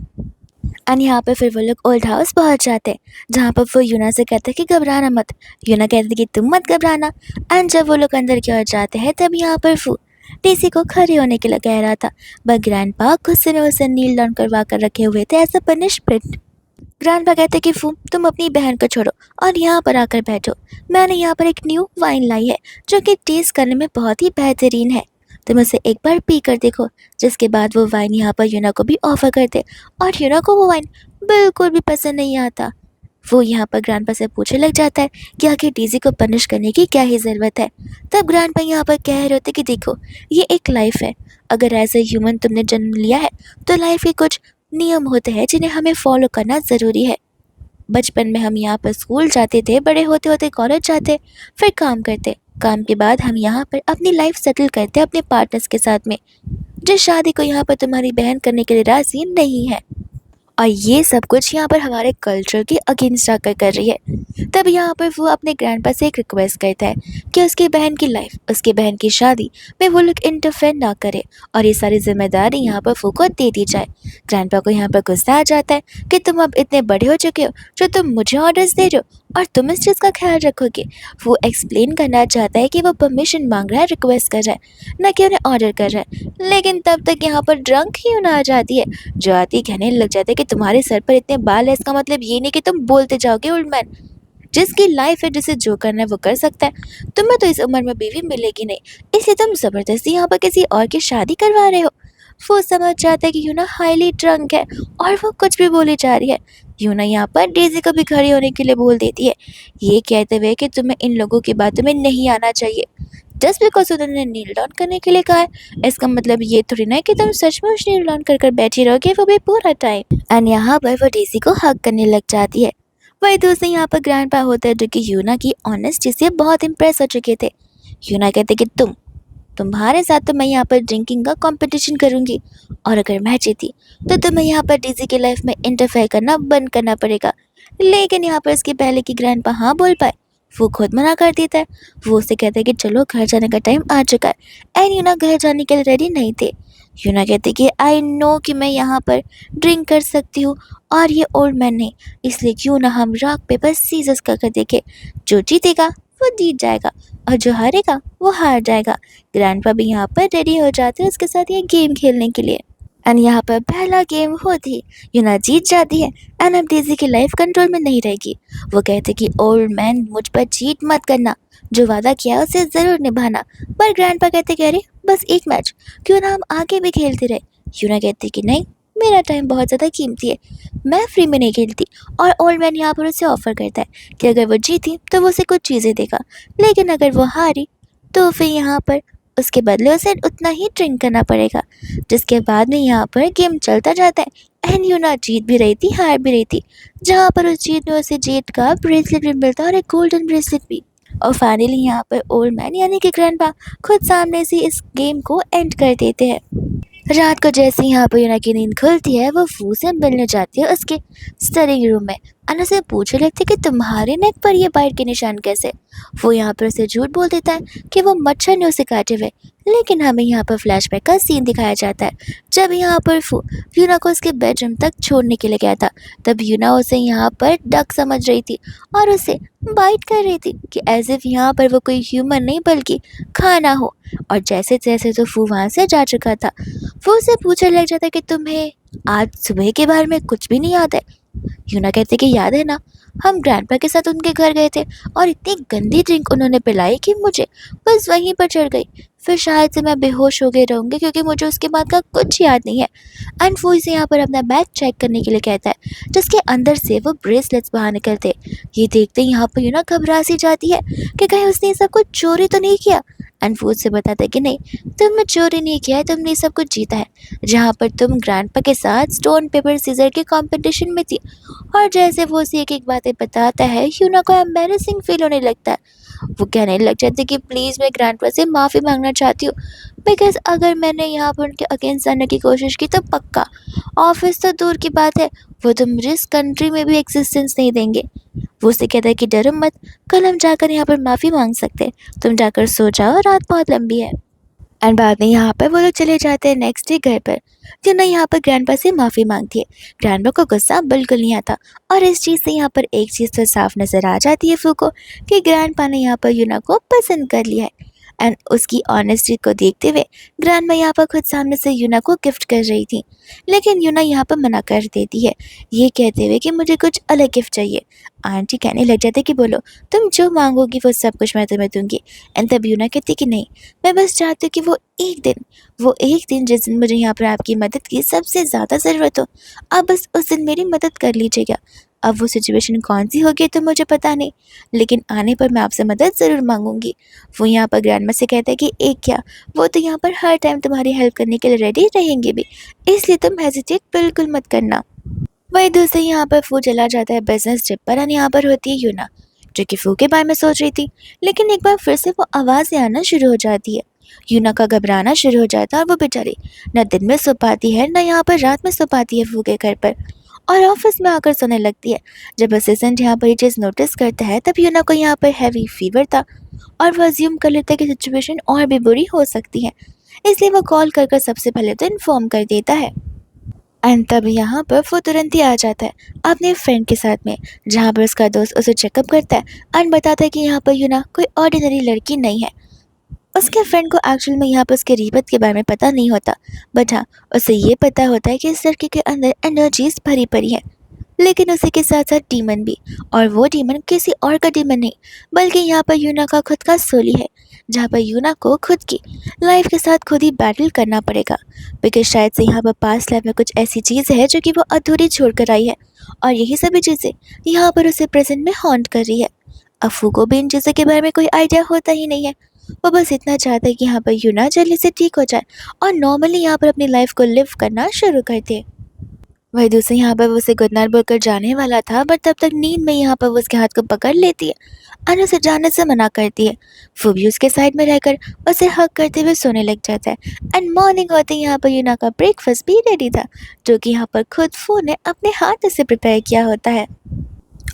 एंड यहाँ पे फिर वो लोग ओल्ड हाउस पहुँच जाते हैं, जहाँ पर वो यूना से कहते हैं कि घबराना मत। यूना कहती है कि तुम मत घबराना। एंड जब वो लोग अंदर की ओर जाते हैं तब यहाँ पर फू टीसी को खड़े होने के लिए कह रहा था, बट ग्रैंडपा गुस्से में उसे नील डाउन करवा कर रखे हुए थे एज अ पनिशमेंट। ग्रैंडपा कहते कि फू तुम अपनी बहन को छोड़ो और यहाँ पर आकर बैठो, मैंने यहाँ पर एक न्यू वाइन लाई है जो कि टेस्ट करने में बहुत ही बेहतरीन है, तुम उसे एक बार पी कर देखो। जिसके बाद वो वाइन यहाँ पर यूना को भी ऑफर करते और यूना को वो वाइन बिल्कुल भी पसंद नहीं आता। वो यहाँ पर ग्रैंडपा से पूछने लग जाता है कि आखिर डीजी को पनिश करने की क्या ही ज़रूरत है। तब ग्रैंडपा यहाँ पर कह रहे होते कि देखो ये एक लाइफ है, अगर एज ए ह्यूमन तुमने जन्म लिया है तो लाइफ के कुछ नियम होते हैं जिन्हें हमें फॉलो करना ज़रूरी है। बचपन में हम यहाँ पर स्कूल जाते थे, बड़े होते होते कॉलेज जाते, फिर काम करते, काम के बाद हम यहाँ पर अपनी लाइफ सेटल करते अपने पार्टनर्स के साथ में, जिस शादी को यहाँ पर तुम्हारी बहन करने के लिए राज़ी नहीं है। और ये सब कुछ यहाँ पर हमारे कल्चर के अगेंस्ट आकर कर रही है। तब यहाँ पर वो अपने ग्रैंडपा से एक रिक्वेस्ट करता है कि उसकी बहन की लाइफ, उसकी बहन की शादी में वो लोग इंटरफेयर ना करे और ये सारी जिम्मेदारी यहाँ पर फू को दे दी जाए। ग्रैंडपा को यहाँ पर गुस्सा आ जाता है कि तुम अब इतने बड़े हो चुके हो जो तुम मुझे ऑर्डर्स दे रहे हो और तुम इस चीज़ का ख्याल रखोगे। वो एक्सप्लेन करना चाहता है कि वो परमिशन मांग रहा है, रिक्वेस्ट कर रहा है, न कि उन्हें ऑर्डर कर रहा है। लेकिन तब तक यहाँ पर ड्रंक ही होना आ जाती है, जो आती कहने लग जाते हैं कि तुम्हारे सर पर इतने बाल है, इसका मतलब ये नहीं कि तुम बोलते जाओगे ओल्ड मैन, जिसकी लाइफ है, जिसे जो करना है वो कर सकता है, तुम्हें तो इस उम्र में बीवी मिलेगी नहीं, इसलिए तुम ज़बरदस्ती यहाँ पर किसी और की शादी करवा रहे हो। वो समझ जाता है कि यूना हाईली ड्रंक है और वो कुछ भी बोली जा रही है। यूना यहाँ पर डेज़ी को भी खड़ी होने के लिए बोल देती है, ये कहते हुए कि तुम्हें इन लोगों की बातों में नहीं आना चाहिए। जस्ट बिकॉज उन्होंने नील डाउन करने के लिए कहा है, इसका मतलब ये थोड़ी ना है कि तुम सचमुच नील डाउन कर कर बैठी रहोगे वो भी पूरा टाइम। एंड यहाँ पर वो डेज़ी को हक करने लग जाती है। वही दूसरे यहाँ पर ग्रैंडपा होता है, जो कि यूना की ऑनेस्टी से बहुत इम्प्रेस हो चुके थे। यूना कहते कि तुम्हारे साथ तो मैं यहाँ पर ड्रिंकिंग का कंपटीशन करूँगी और अगर मैं जीती तो तुम्हें यहाँ पर डीजी की लाइफ में इंटरफेयर करना बंद करना पड़ेगा। लेकिन यहाँ पर इसके पहले कि ग्रैंडपा हाँ बोल पाए, वो खुद मना कर देता है। वो उससे कहता है कि चलो घर जाने का टाइम आ चुका है। एंड यूना घर जाने के लिए रेडी नहीं थे। यूना कहती कि आई नो कि मैं यहाँ पर ड्रिंक कर सकती हूँ और ये ओल्ड मैन नहीं, इसलिए क्यों ना हम रॉक पेपर सीजर्स कर देखें, जो जीतेगा वो जीत जाएगा और जो हारेगा वो हार जाएगा। ग्रैंडपा भी यहाँ पर रेडी हो जाते हैं उसके साथ ये गेम खेलने के लिए। एंड यहाँ पर पहला गेम होती यूना जीत जाती है एंड अब डेज़ी की लाइफ कंट्रोल में नहीं रहेगी। वो कहते कि ओल्ड मैन मुझ पर चीट मत करना, जो वादा किया है उसे ज़रूर निभाना। पर ग्रैंडपा कहते कि अरे बस एक मैच, क्यों ना हम आगे भी खेलते रहे। यूना कहती कि नहीं, मेरा टाइम बहुत ज़्यादा कीमती है, मैं फ्री में नहीं खेलती। और ओल्ड मैन यहाँ पर उसे ऑफ़र करता है कि अगर वो जीती तो वो उसे कुछ चीज़ें देगा, लेकिन अगर वो हारी तो फिर यहाँ पर उसके बदले उसे उतना ही ड्रिंक करना पड़ेगा। जिसके बाद में यहाँ पर गेम चलता जाता है एंड यूना जीत भी रही थी, हार भी रही थी, जहाँ पर उस जीत में उसे जीत का ब्रेसलेट भी मिलता और एक गोल्डन ब्रेसलेट भी। और फाइनली यहाँ पर ओल्ड मैन यानी कि ग्रैंडपा खुद सामने से इस गेम को एंड कर देते हैं। रात को जैसे ही यहाँ पर यूना की नींद खुलती है, वो फू से मिलने जाती है उसके स्टडी रूम में एंड उसे पूछने लगती कि तुम्हारे नेक पर ये बाइट के निशान कैसे। वो यहाँ पर उसे झूठ बोल देता है कि वो मच्छर ने उसे काटे हुए। लेकिन हमें यहाँ पर फ्लैशबैक का सीन दिखाया जाता है जब यहाँ पर फू यूना को उसके बेडरूम तक छोड़ने के लिए गया था। तब यूना उसे यहाँ पर डक समझ रही थी और उसे बाइट कर रही थी कि एज इफ यहाँ पर वो कोई ह्यूमन नहीं बल्कि खाना हो। और जैसे जैसे तो फू वहाँ से जा चुका था, वो उसे पूछने लग जाता कि तुम्हें आज सुबह के बारे में कुछ भी नहीं याद है। यूना कहती कि याद है ना, हम ग्रैंडपा के साथ उनके घर गए थे और इतनी गंदी ड्रिंक उन्होंने पिलाई कि मुझे बस वहीं पर चढ़ गई। फिर शायद से मैं बेहोश हो गई रहूँगी क्योंकि मुझे उसके बाद का कुछ याद नहीं है। एंड वो इसे यहाँ पर अपना बैग चेक करने के लिए कहता है जिसके अंदर से वो ब्रेसलेट्स बाहर निकलते। ये देखते ही यहाँ पर यूना घबरा सी जाती है कि कहीं उसने ये सब कुछ चोरी तो नहीं किया। एंड वो उससे बताता है कि नहीं, तुमने चोरी नहीं किया है, तुमने ये सब कुछ जीता है जहाँ पर तुम ग्रैंडपा के साथ स्टोन पेपर सीजर के कंपटीशन में थी। और जैसे वो उसे एक एक बातें बताता है, यूना को एम्बेरसिंग फील होने लगता है। वो कहने लग जाती है कि प्लीज़ मैं ग्रैंडपा से माफ़ी मांगना चाहती हूँ बिकॉज अगर मैंने यहाँ पर उनके अगेंस्ट आने की कोशिश की तो पक्का ऑफिस तो दूर की बात है, वो तो मुझे इस कंट्री में भी एग्जिस्टेंस नहीं देंगे। वो उससे कहता है कि डरो मत, कल हम जाकर यहाँ पर माफ़ी मांग सकते हैं, तुम जाकर सो जाओ, रात बहुत लंबी है। एंड बाद में यहाँ पर वो लोग चले जाते हैं नेक्स्ट डे घर पर। यूना यहाँ पर ग्रैंडपा से माफ़ी मांगती है। ग्रैंडपा को गुस्सा बिल्कुल नहीं आता और इस चीज़ से यहाँ पर एक चीज़ तो साफ नज़र आ जाती है फू को कि ग्रैंडपा ने यहाँ पर यूना को पसंद कर लिया है। एंड उसकी ऑनेस्टी को देखते हुए ग्रैंडमा यहाँ पर खुद सामने से यूना को गिफ्ट कर रही थी, लेकिन यूना यहाँ पर मना कर देती है ये कहते हुए कि मुझे कुछ अलग गिफ्ट चाहिए। आंटी कहने लग जाते कि बोलो, तुम जो मांगोगी वो सब कुछ मैं तुम्हें दूंगी। एंड तब यूना कहती कि नहीं, मैं बस चाहती हूँ कि वो एक दिन जिस दिन मुझे यहाँ पर आपकी मदद की सबसे ज़्यादा ज़रूरत हो, आप बस उस दिन मेरी मदद कर लीजिएगा। अब वो सिचुएशन कौन सी होगी तो मुझे पता नहीं, लेकिन आने पर मैं आपसे मदद ज़रूर मांगूंगी। वो यहाँ पर ग्रैंडमा से कहता है कि एक क्या, वो तो यहाँ पर हर टाइम तुम्हारी हेल्प करने के लिए रेडी रहेंगे भी, इसलिए तुम हेजिटेट बिल्कुल मत करना। वहीं दूसरे यहाँ पर फू चला जाता है बिजनेस ट्रिप पर और यहाँ पर होती है यूना जो कि फू के बारे में सोच रही थी, लेकिन एक बार फिर से वो आवाज़ें आना शुरू हो जाती है। यूना का घबराना शुरू हो जाता है और वो बेचारी न दिन में सो पाती है न यहाँ पर रात में सो पाती है फू के घर पर, और ऑफिस में आकर सोने लगती है। जब असिस्टेंट यहाँ पर ये चीज़ नोटिस करता है तब यूना को यहाँ पर हैवी फीवर था और वो अज्यूम कर लेता है कि सिचुएशन और भी बुरी हो सकती है, इसलिए वो कॉल कर सबसे पहले तो इन्फॉर्म कर देता है। एंड तब यहाँ पर वो तुरंत ही आ जाता है अपने फ्रेंड के साथ में, जहाँ पर उसका दोस्त उसे चेकअप करता है एंड बताता है कि यहाँ पर यूना कोई ऑर्डिनरी लड़की नहीं है। उसके फ्रेंड को एक्चुअल में यहाँ पर उसके रिबत के बारे में पता नहीं होता, बट हाँ उसे ये पता होता है कि इस लड़की के अंदर एनर्जीज भरी पड़ी है, लेकिन उसी के साथ साथ डीमन भी। और वो डीमन किसी और का डीमन नहीं बल्कि यहाँ पर यूना का खुद का सोली है, जहाँ पर यूना को खुद की लाइफ के साथ खुद ही बैटल करना पड़ेगा बिकॉज शायद से यहाँ पर पास्ट लाइफ में कुछ ऐसी चीज़ है जो कि वो अधूरी छोड़ कर आई है और यही सभी चीज़ें यहाँ पर उसे प्रेजेंट में हॉन्ट कर रही है। अफू को भी इन चीज़ों के बारे में कोई आइडिया होता ही नहीं है, वो बस इतना चाहता है कि यहाँ पर यूना जल्दी से ठीक हो जाए और नॉर्मली यहाँ पर अपनी लाइफ को लिव करना शुरू कर दे। वही दूसरे यहाँ पर वो उसे गुड नाइट बोलकर जाने वाला था, बट तब तक नींद में यहाँ पर वो उसके हाथ को पकड़ लेती है और उसे जाने से मना करती है। वो भी उसके साइड में रहकर उसे हग करते हुए सोने लग जाता है। एंड मॉर्निंग होते ही यहाँ पर यूना का ब्रेकफास्ट भी रेडी था जो कि यहाँ पर खुद फू ने अपने हाथ से प्रिपेयर किया होता है।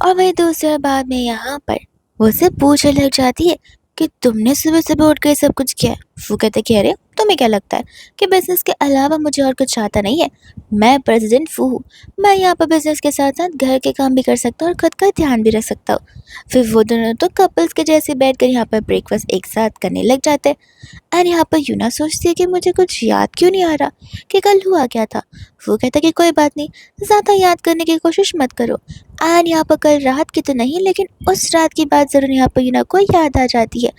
और वही दूसरे बाद में यहाँ पर वो उसे पूछने लग जाती है कि तुमने सुबह सुबह उठ कर सब कुछ किया है। वो कहते कि अरे तुम्हें क्या लगता है कि बिजनेस के अलावा मुझे और कुछ आता नहीं है, मैं प्रेसिडेंट फू हूँ, मैं यहाँ पर बिजनेस के साथ साथ घर के काम भी कर सकता हूँ और खुद का ध्यान भी रख सकता हूँ। फिर वो दोनों तो कपल्स के जैसे बैठ कर यहाँ पर ब्रेकफास्ट एक साथ करने लग जाते हैं। एंड यहाँ पर यूना सोचती है कि मुझे कुछ याद क्यों नहीं आ रहा कि कल हुआ क्या था। वो कहता कि कोई बात नहीं, ज़्यादा याद करने की कोशिश मत करो। एंड यहाँ पर कल रात की तो नहीं लेकिन उस रात की बात ज़रूर यहाँ पर यूना को याद आ जाती है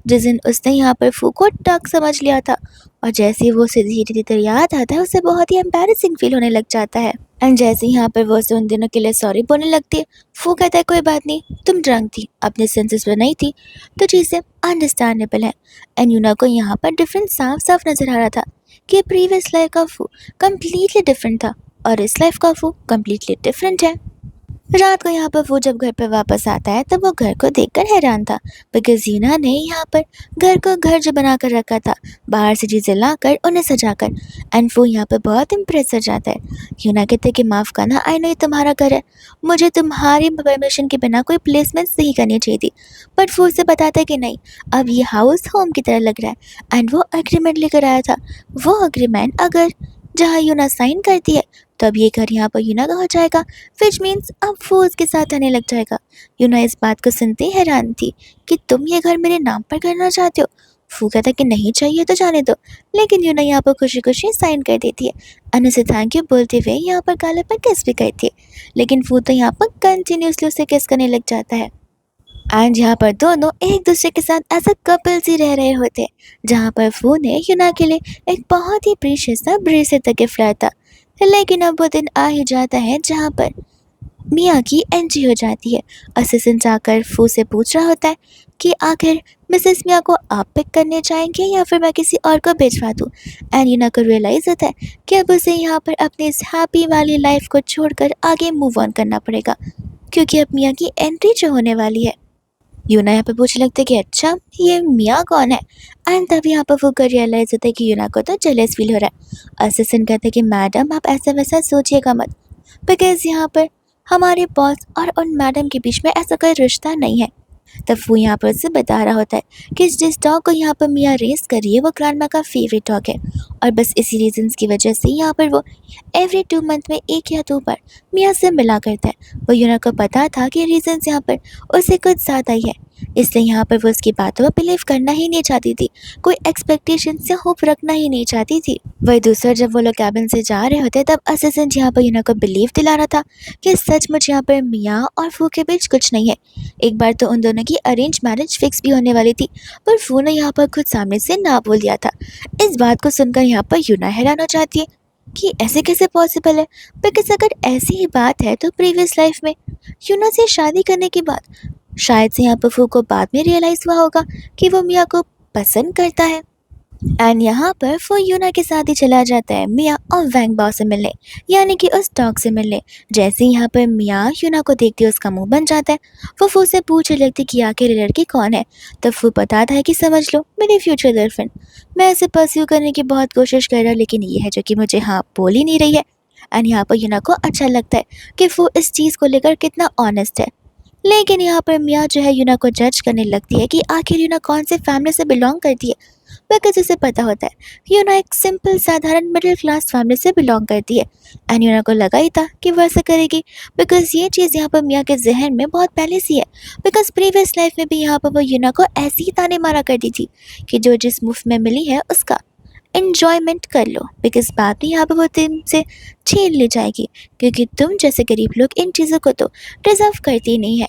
जिस दिन उसने यहाँ पर फू को टक समझ लिया था। और जैसे ही वो उसे धीरे धीरे याद आता है उसे बहुत ही एम्बैरेसिंग फील होने लग जाता है। एंड जैसे ही यहाँ पर वो उसे उन दिनों के लिए सॉरी बोलने लगती है, फू कहता है कोई बात नहीं, तुम ड्रंक थी, अपने सेंसेस पर नहीं थी, तो चीज़ें अंडरस्टैंडेबल है। एंड यूना को यहाँ पर डिफरेंस साफ साफ नजर आ रहा था कि प्रीवियस लाइफ का फू कम्प्लीटली डिफरेंट था और इस लाइफ का फू कम्प्लीटली डिफरेंट है। रात को यहाँ पर वो जब घर पर वापस आता है तब वो घर को देखकर हैरान था, बिकॉज यूना ने यहाँ पर घर जो बना कर रखा था, बाहर से चीज़ें लाकर उन्हें सजाकर। एंड वो यहाँ पर बहुत इम्प्रेस हो जाता है। यूना कहते कि माफ़ करना, आई नो ये तुम्हारा घर है, मुझे तुम्हारी परमिशन के बिना कोई प्लेसमेंट्स नहीं करनी चाहिए थी। बट वो उसे बताता है कि नहीं, अब ये हाउस होम की तरह लग रहा है। एंड वो अग्रीमेंट लेकर आया था, वो अग्रीमेंट अगर जहाँ यूना साइन करती है तब ये घर यहाँ पर यूना का हो जाएगा, विच मीन्स अब वो उसके साथ आने लग जाएगा। यूना इस बात को सुनते ही हैरान थी कि तुम ये घर मेरे नाम पर करना चाहते हो। फू कहता कि नहीं चाहिए तो जाने दो, लेकिन यूना यहाँ पर खुशी खुशी साइन कर देती है। अनु से थैंक यू बोलते हुए यहाँ पर गालों पर किस भी करती है, लेकिन फू तो यहाँ पर कंटिन्यूसली उसे किस करने लग जाता है। एंड यहाँ पर दोनों एक दूसरे के साथ एज अ कपल्स ही रह रहे होते हैं, जहाँ पर फू ने यूना के लिए एक बहुत ही प्रीशियस सा ब्रेसलेट तक गिफ्ट लाया था। लेकिन अब वो दिन आ ही जाता है जहाँ पर मिया की एंट्री हो जाती है। असिस्टेंट आकर फू से पूछ रहा होता है कि आखिर मिसेस मिया को आप पिक करने जाएंगे या फिर मैं किसी और को भिजवा दूँ। एंड यूना को रियलाइज़ होता है कि अब उसे यहाँ पर अपनी इस हैप्पी वाली लाइफ को छोड़कर आगे मूव ऑन करना पड़ेगा, क्योंकि अब मिया की एंट्री जो होने वाली है। यूना यहाँ पे पूछने लगते कि अच्छा ये मिया कौन है। एंड तभी यहाँ पर वो कर रियलाइज होता है कि यूना को तो जेलस फील हो रहा है। असिस्टेंट कहते हैं कि मैडम आप ऐसा वैसा सोचिएगा मत, बिकॉज यहाँ पर हमारे बॉस और उन मैडम के बीच में ऐसा कोई रिश्ता नहीं है। तब वो यहाँ पर उसे बता रहा होता है कि जिस डॉग को यहाँ पर मिया रेस कर रही है वो ग्रैंडमा का फेवरेट डॉग है, और बस इसी रीजंस की वजह से यहाँ पर वो एवरी 2 मंथ में 1 या 2 बार मिया से मिला करता है। वो यूना को पता था कि रीजंस यहाँ पर उससे कुछ ज़्यादा ही है, इसलिए यहाँ पर वो उसकी बातों पर बिलीव करना ही नहीं चाहती थी, कोई एक्सपेक्टेशन से होप रखना ही नहीं चाहती थी। वही दूसरा जब वो लोग कैबिन से जा रहे होते तब असिस्टेंट यहाँ पर यूना को बिलीव दिला रहा था कि सचमुच यहाँ पर मिया और फू के बीच कुछ नहीं है। एक बार तो उन दोनों की अरेंज मैरिज फिक्स भी होने वाली थी, पर फू ने यहाँ पर खुद सामने से ना बोल दिया था। इस बात को सुनकर यहाँ पर यूना हैरान हो जाती है कि ऐसे कैसे पॉसिबल है, बिकॉज अगर ऐसी ही बात है तो प्रीवियस लाइफ में यूना से शादी करने के बाद शायद से यहाँ पर फू को बाद में रियलाइज़ हुआ होगा कि वो मिया को पसंद करता है। एंड यहाँ पर वो यूना के साथ ही चला जाता है मिया और वैंग बाओ से मिलने, यानी कि उस डॉग से मिलने। जैसे ही यहाँ पर मिया यूना को देखती है उसका मुंह बन जाता है। वो फू से पूछने लगती कि आखिर ये लड़की कौन है। तब वो बताता है कि समझ लो मेरी फ्यूचर गर्लफ्रेंड, मैं इसे परस्यू करने की बहुत कोशिश कर रहा हूँ, लेकिन ये है जो कि मुझे हाँ बोल ही नहीं रही है। एंड यहाँ पर यूना को अच्छा लगता है कि वो इस चीज़ को लेकर कितना ऑनेस्ट है। लेकिन यहाँ पर मिया जो है यूना को जज करने लगती है कि आखिर यूना कौन से फैमिली से बिलोंग करती है, बिकॉज उसे पता होता है यूना एक सिंपल साधारण मिडिल क्लास फैमिली से बिलोंग करती है। एंड यूना को लगा ही था कि वो ऐसा करेगी, बिकॉज ये चीज़ यहाँ पर मिया के जहन में बहुत पहले से है, बिकॉज प्रीवियस लाइफ में भी यहाँ पर वो यूना को ऐसी ही ताने मारा करती थी कि जो जिस मुफ्त में मिली है उसका एन्जॉयमेंट कर लो, बिकॉज बाद में यहाँ पर वो तुमसे छीन ली जाएगी, क्योंकि तुम जैसे गरीब लोग इन चीज़ों को तो डिजर्व करती नहीं है।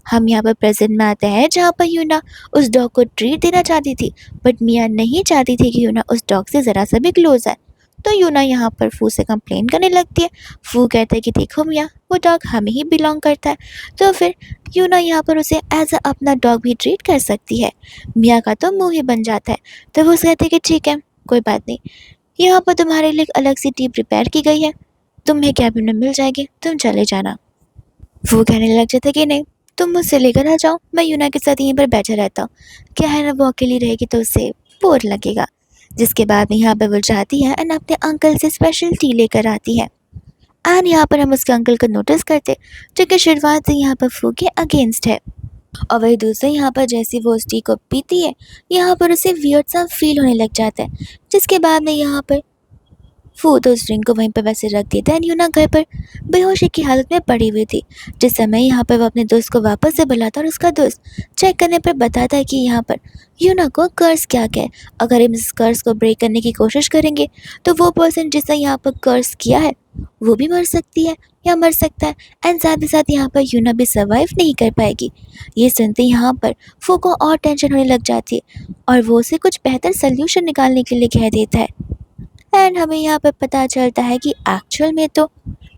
हम यहाँ पर प्रेजेंट में आते हैं जहाँ पर यूना उस डॉग को ट्रीट देना चाहती थी, बट मिया नहीं चाहती थी कि यूना उस डॉग से ज़रा सा भी क्लोज है। तो यूना यहाँ पर फू से कंप्लेन करने लगती है। फू कहता है कि देखो मिया वो डॉग हमें ही बिलोंग करता है, तो फिर यूना यहाँ पर उसे एज अ अपना डॉग भी ट्रीट कर सकती है। मिया का तो मुँह ही बन जाता है। तो वो कहते हैं कि ठीक है कोई बात नहीं, यहाँ पर तुम्हारे लिए एक अलग सी टी प्रिपेयर की गई है, तुम्हें कैबिन में मिल जाएगी, तुम चले जाना। वो कहने लग जाता है कि नहीं तुम मुझसे लेकर आ जाओ, मैं यूना के साथ यहीं पर बैठा रहता हूँ, क्या है ना वो अकेली रहेगी तो उसे बोर लगेगा। जिसके बाद में यहाँ पर वो जाती है एंड अपने अंकल से स्पेशल टी लेकर आती है। एंड यहाँ पर हम उसके अंकल को नोटिस करते जो कि शुरुआत से यहाँ पर फू के अगेंस्ट है। और वही दूसरे यहाँ पर जैसे वो उस टी को पीती है यहाँ पर उसे वियर्ड सा फील होने लग जाता है। जिसके बाद में यहाँ पर वो तो उस ड्रिंक को वहीं पर वैसे रख देता है। यूना घर पर बेहोशी की हालत में पड़ी हुई थी। जिस समय यहाँ पर वो अपने दोस्त को वापस से बुलाता और उसका दोस्त चेक करने पर बताता है कि यहाँ पर यूना को कर्ज क्या क्या है, अगर हम इस कर्ज को ब्रेक करने की कोशिश करेंगे तो वो पर्सन जिसने यहाँ पर कर्ज किया है वो भी मर सकती है या मर सकता है, एंड साथ ही साथ यहाँ पर यूना भी सर्वाइव नहीं कर पाएगी। ये सुनते यहाँ पर फू को और टेंशन होने लग जाती है और वो उसे कुछ बेहतर सोल्यूशन निकालने के लिए कह देता है। एंड हमें यहाँ पर पता चलता है कि एक्चुअल में तो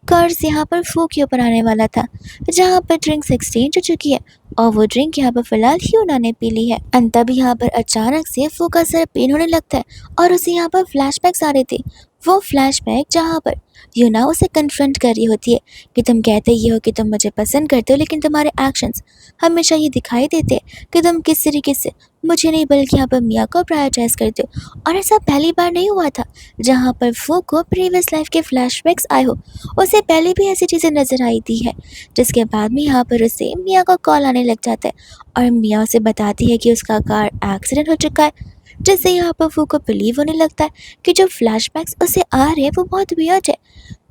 कर्ज यहाँ पर फू के ऊपर आने वाला था, जहाँ पर ड्रिंक्स एक्सचेंज हो चुकी है और वो ड्रिंक यहाँ पर फिलहाल ह्यूना ने पी ली है। एंड तभी यहाँ पर अचानक से फू का सर पेन होने लगता है और उसे यहाँ पर फ्लैशबैक्स आ रहे थे। वो फ्लैशबैक जहाँ पर यूना उसे कन्फ्रंट कर रही होती है कि तुम कहते ये हो कि तुम मुझे पसंद करते हो, लेकिन तुम्हारे एक्शंस हमेशा ये दिखाई देते हैं कि तुम किस तरीके से मुझे नहीं बल्कि यहाँ पर मिया को प्रायोरिटाइज करते हो। और ऐसा पहली बार नहीं हुआ था जहाँ पर फू को प्रीवियस लाइफ के फ्लैशबैक्स आए हो, उसे पहले भी ऐसी चीज़ें नजर आई थी है। जिसके बाद में यहाँ पर उसे मिया का कॉल आने लग जाता है और मिया उसे बताती है कि उसका कार एक्सीडेंट हो चुका है। जिससे यहाँ पर फू को बिलीव होने लगता है कि जो फ्लैशबैक्स उसे आ रहे हैं वो बहुत वियर्ड है,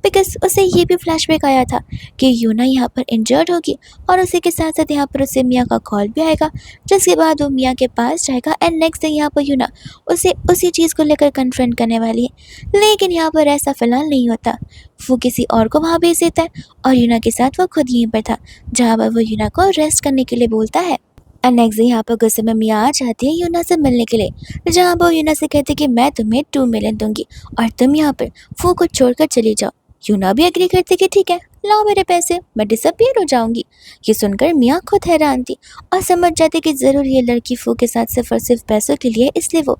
बिकॉज उसे ये भी फ्लैशबैक आया था कि यूना यहाँ पर इंजर्ड होगी और उसी के साथ साथ यहाँ पर उसे मिया का कॉल भी आएगा। जिसके बाद वो मिया के पास जाएगा एंड नेक्स्ट डे यहाँ पर यूना उसे उसी चीज़ को लेकर कन्फ्रंट करने वाली है। लेकिन यहाँ पर ऐसा फिलहाल नहीं होता, वो किसी और को वहाँ भेज देता है और यूना के साथ वो खुद यहीं पर था जहाँ पर वो यूना को रेस्ट करने के लिए बोलता है। एंड नेक्स्ट डे यहाँ पर गुस्से में मिया आ जाती है यूना से मिलने के लिए, जहाँ पर यूना से कहती है कि मैं तुम्हें 2 मिलियन दूंगी और तुम यहाँ पर फू को छोड़कर चली जाओ। यूना भी एग्री करती कि ठीक है, लाओ मेरे पैसे, मैं डिसअपियर हो जाऊंगी। ये सुनकर मिया खुद हैरान थी और समझ जाती कि जरूर ये लड़की फू के साथ सिर्फ और सिर्फ पैसों के लिए, इसलिए वो